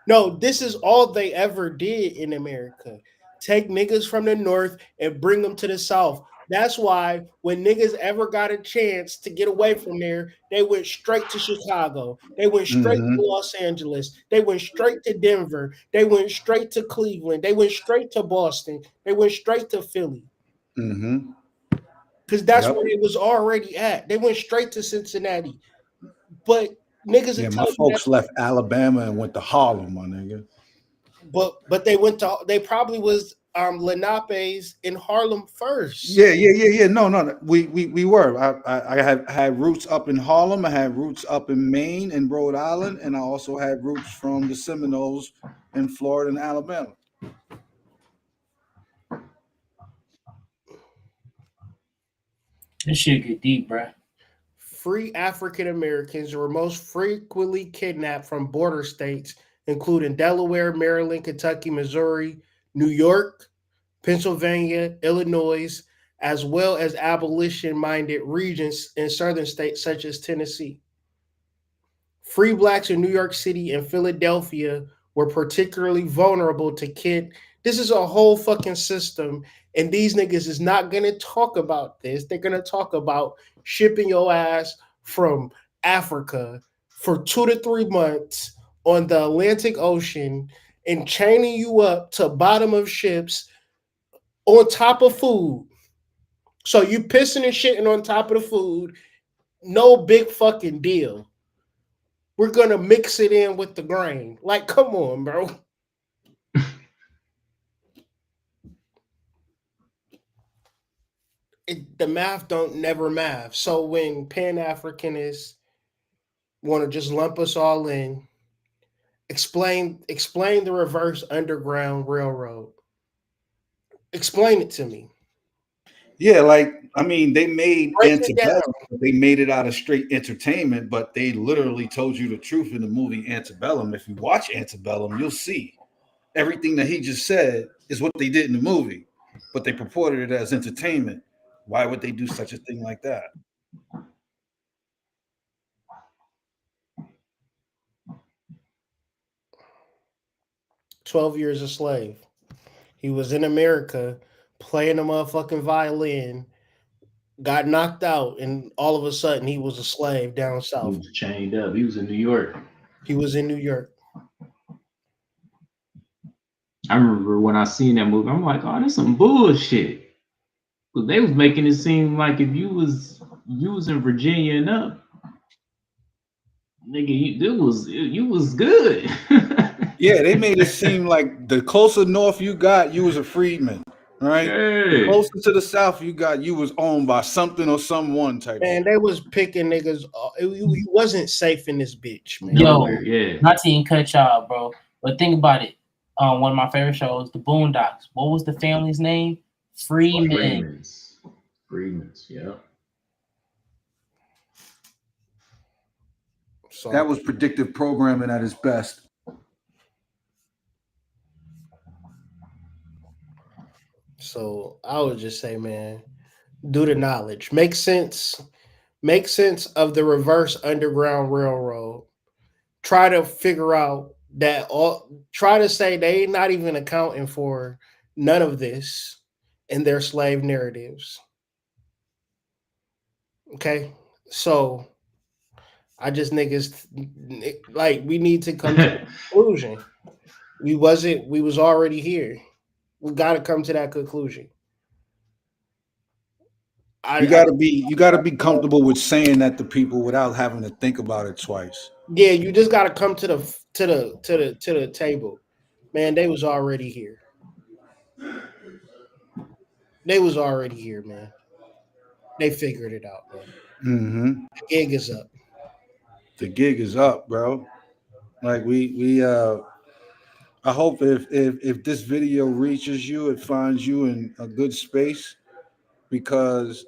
No, this is all they ever did in America. Take niggas from the North and bring them to the South. That's why when niggas ever got a chance to get away from there, they went straight to Chicago. They went straight to Los Angeles. They went straight to Denver. They went straight to Cleveland. They went straight to Boston. They went straight to Philly. Because that's where it was already at. They went straight to Cincinnati. But niggas my folks left Alabama and went to Harlem, my nigga. But they probably was Lenapes in Harlem first. Yeah. No. We were. I had roots up in Harlem. I had roots up in Maine and Rhode Island, and I also had roots from the Seminoles in Florida and Alabama. This shit get deep, bruh. Free African Americans were most frequently kidnapped from border states, including Delaware, Maryland, Kentucky, Missouri, New York, Pennsylvania, Illinois, as well as abolition-minded regions in southern states such as Tennessee. Free blacks in New York City and Philadelphia were particularly vulnerable to kid. This is a whole fucking system, and these niggas is not gonna talk about this. They're gonna talk about shipping your ass from Africa for 2 to 3 months on the Atlantic Ocean and chaining you up to bottom of ships on top of food. So you pissing and shitting on top of the food. No big fucking deal. We're gonna mix it in with the grain. Like, come on, bro. The math don't never math. So when Pan-Africanists want to just lump us all in, explain the reverse Underground Railroad. Explain it to me. Yeah, like I mean, they made Break it down. Antebellum. They made it out of straight entertainment, but they literally told you the truth in the movie Antebellum. If you watch Antebellum, you'll see everything that he just said is what they did in the movie, but they purported it as entertainment. Why would they do such a thing like that? "12 Years a Slave." He was in America playing a motherfucking violin, got knocked out, and all of a sudden he was a slave down He south. was chained up. He was in New York. He was in New York. I remember when I seen that movie, I'm like, oh, that's some bullshit. But they was making it seem like if you was in Virginia and up, nigga, you was good. Yeah, they made it seem like the closer north you got, you was a freedman, right? The closer to the south you got, you was owned by something or someone type. Man, they was picking niggas. He wasn't safe in this bitch, man. Yo, not to even cut y'all, bro, but think about it. One of my favorite shows, The Boondocks. What was the family's name? Freedmen. Freedmen's, yeah. So that was predictive programming at its best. So I would just say, man, do the knowledge. Make sense of the reverse Underground Railroad. Try to figure out that try to say they not even accounting for none of this in their slave narratives. Okay? So I just niggas like we need to come to a conclusion. We was already here. We gotta come to that conclusion. You gotta be comfortable with saying that to people without having to think about it twice. Yeah, you just gotta come to the table. Man, they was already here. They was already here, man. They figured it out, man. Mm-hmm. The gig is up. The gig is up, bro. Like we I hope if this video reaches you, it finds you in a good space, because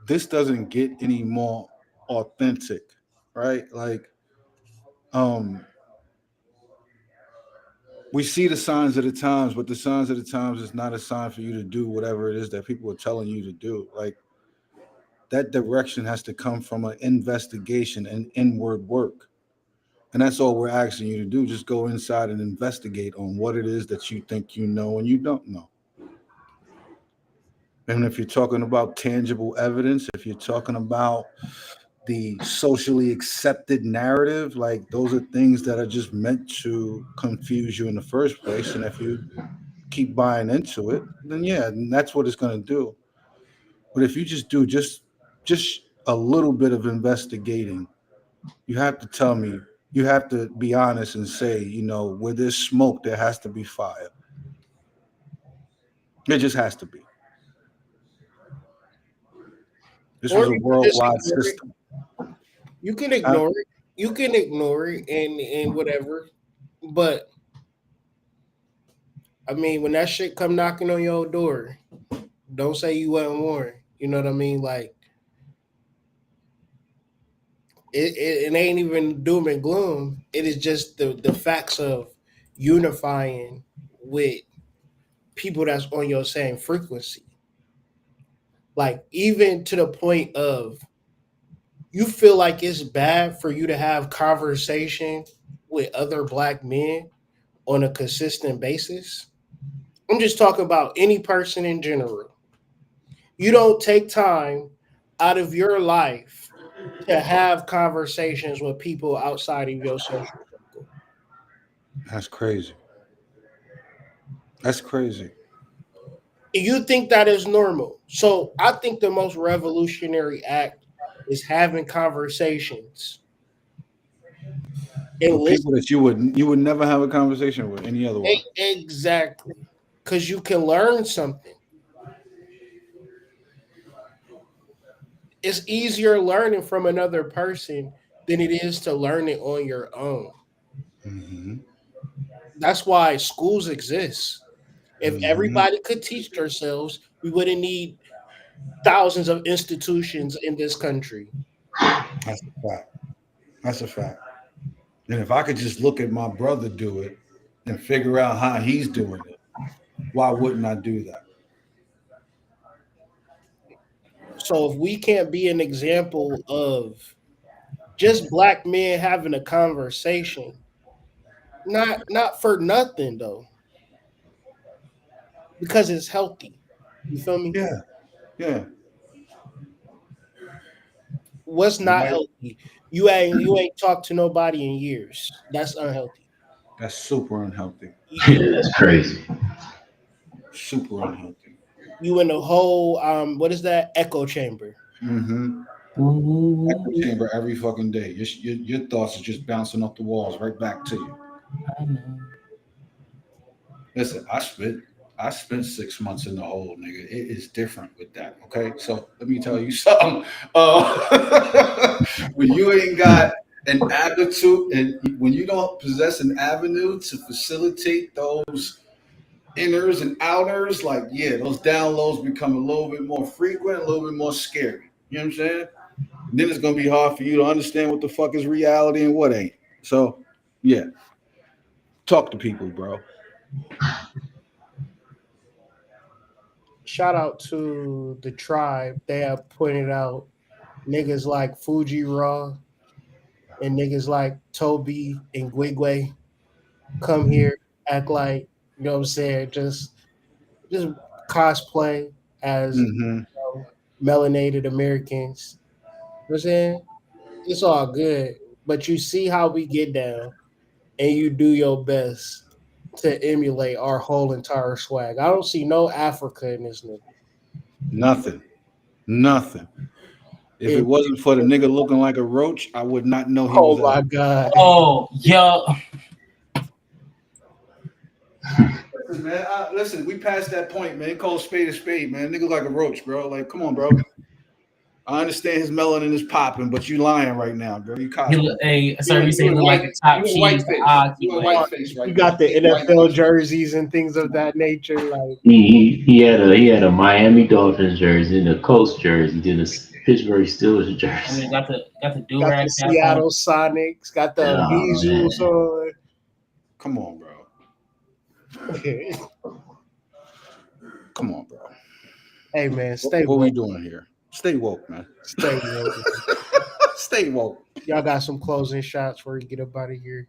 this doesn't get any more authentic, right? Like we see the signs of the times, but the signs of the times is not a sign for you to do whatever it is that people are telling you to do. Like that direction has to come from an investigation and inward work. And that's all we're asking you to do. Just go inside and investigate on what it is that you think you know and you don't know. And if you're talking about tangible evidence, if you're talking about the socially accepted narrative, like those are things that are just meant to confuse you in the first place. And if you keep buying into it, then yeah, that's what it's going to do. But if you just do just a little bit of investigating, you have to tell me, you have to be honest and say, where there's smoke, there has to be fire. It just has to be. This was a worldwide system. You can ignore it. You can ignore it and whatever. But I mean, when that shit come knocking on your door, don't say you wasn't warned. You know what I mean? Like it ain't even doom and gloom. It is just the facts of unifying with people that's on your same frequency. Like even to the point of you feel like it's bad for you to have conversation with other black men on a consistent basis. I'm just talking about any person in general. You don't take time out of your life to have conversations with people outside of your social circle. That's crazy. That's crazy. You think that is normal. So I think the most revolutionary act is having conversations and With listen. people that you would never have a conversation with any other way. Exactly. Because you can learn something. It's easier learning from another person than it is to learn it on your own. Mm-hmm. That's why schools exist. If Mm-hmm. everybody could teach themselves, we wouldn't need thousands of institutions in this country. That's a fact. That's a fact. And if I could just look at my brother do it and figure out how he's doing it, why wouldn't I do that? So if we can't be an example of just black men having a conversation, not for nothing though, because it's healthy. You feel me? Yeah. Yeah. What's You not might. healthy? You ain't talked to nobody in years. That's unhealthy. That's super unhealthy. Yeah, that's crazy. Super unhealthy. You in the whole what is that echo chamber? Mm-hmm. Echo chamber every fucking day. Your thoughts are just bouncing off the walls right back to you. I know. Listen, I spent 6 months in the hole, nigga. It is different with that. Okay, so let me tell you something. When you ain't got an attitude, and when you don't possess an avenue to facilitate those inners and outers, like yeah, those downloads become a little bit more frequent, a little bit more scary. You know what I'm saying? And then it's gonna be hard for you to understand what the fuck is reality and what ain't. So yeah, talk to people, bro. Shout out to the tribe. They have pointed out niggas like Fuji Raw and niggas like Toby and Gwigwe come here, act like, you know what I'm saying, just cosplay as, Mm-hmm. melanated Americans. You know what I'm saying? It's all good. But you see how we get down and you do your best to emulate our whole entire swag. I don't see no Africa in this nigga. Nothing. Nothing. If it It, wasn't for the nigga looking like a roach, I would not know he oh was my out. God. Oh, yo. Listen, man. Listen, we passed that point, man. Call a spade, man. Nigga like a roach, bro. Like, come on, bro. I understand his melanin is popping, but you lying right now, bro. You You cosplaying. look, hey, sir, you say you look like a top You in cheese. whiteface. You in whiteface right You now. got the You in NFL whiteface. jerseys and things of that nature. Like, He had a Miami Dolphins jersey and a Colts jersey, then a Pittsburgh Steelers I jersey. mean, got the do got rag the cap on. Seattle Sonics, got the Oh man. measles on. Come on, bro. Come on, bro. Hey man, stay What woke. we doing here? Stay woke, man. Stay woke. Stay woke. Y'all got some closing shots before you get up out of here.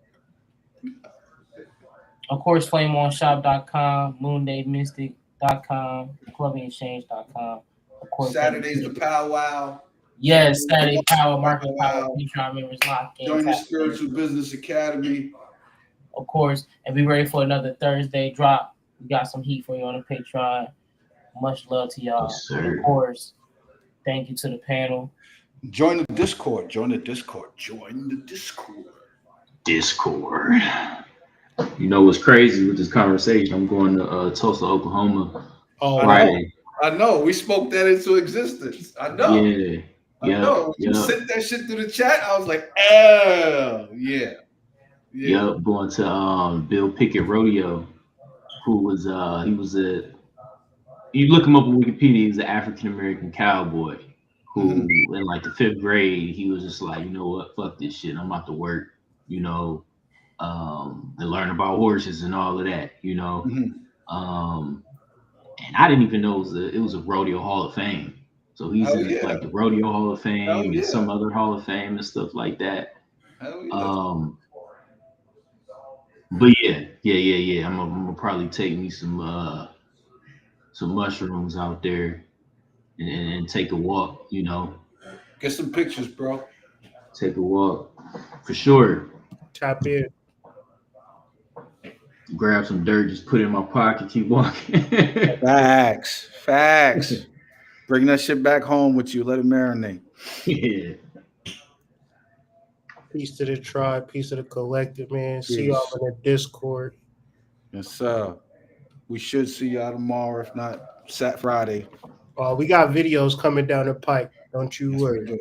Of course, flameonshop.com, moondaymystic.com, clubbingexchange.com. Of course, Saturdays the powwow. yes, Saturday Power Market Power. Powwow. Patreon members locked in. Join the tap in. Spiritual Business Academy. Of course, and be ready for another Thursday drop. We got some heat for you on the Patreon. Much love to y'all. Yes, sir. Of course, thank you to the panel. Join the Discord. Join the Discord. Join the Discord. Discord. You know what's crazy with this conversation? I'm going to Tulsa, Oklahoma Oh, Friday. I know. We spoke that into existence. I know. Yeah. I know. You Yeah. sent that shit through the chat. I was like, oh, yeah. Yep, going to Bill Pickett Rodeo, who was you look him up on Wikipedia, he's an African American cowboy who in like the 5th grade, he was just like, you know what, fuck this shit. I'm about to work, and learn about horses and all of that, and I didn't even know it was a rodeo hall of fame. So he's Hell in yeah. like the Rodeo Hall of Hell Fame yeah. and some other Hall of Fame and stuff like that. Hell yeah. But yeah. I'm gonna probably take me some mushrooms out there and take a walk. You know, Get some pictures, bro. take a walk for sure. Tap in. Grab some dirt, just put it in my pocket, keep walking. Facts. Bring that shit back home with you. Let it marinate. Yeah. Peace to the tribe, peace to the collective, man. See Peace. y'all in the Discord. Yes, sir. We should see y'all tomorrow, if not Friday. We got videos coming down the pike. Don't you Yes, we worry. do.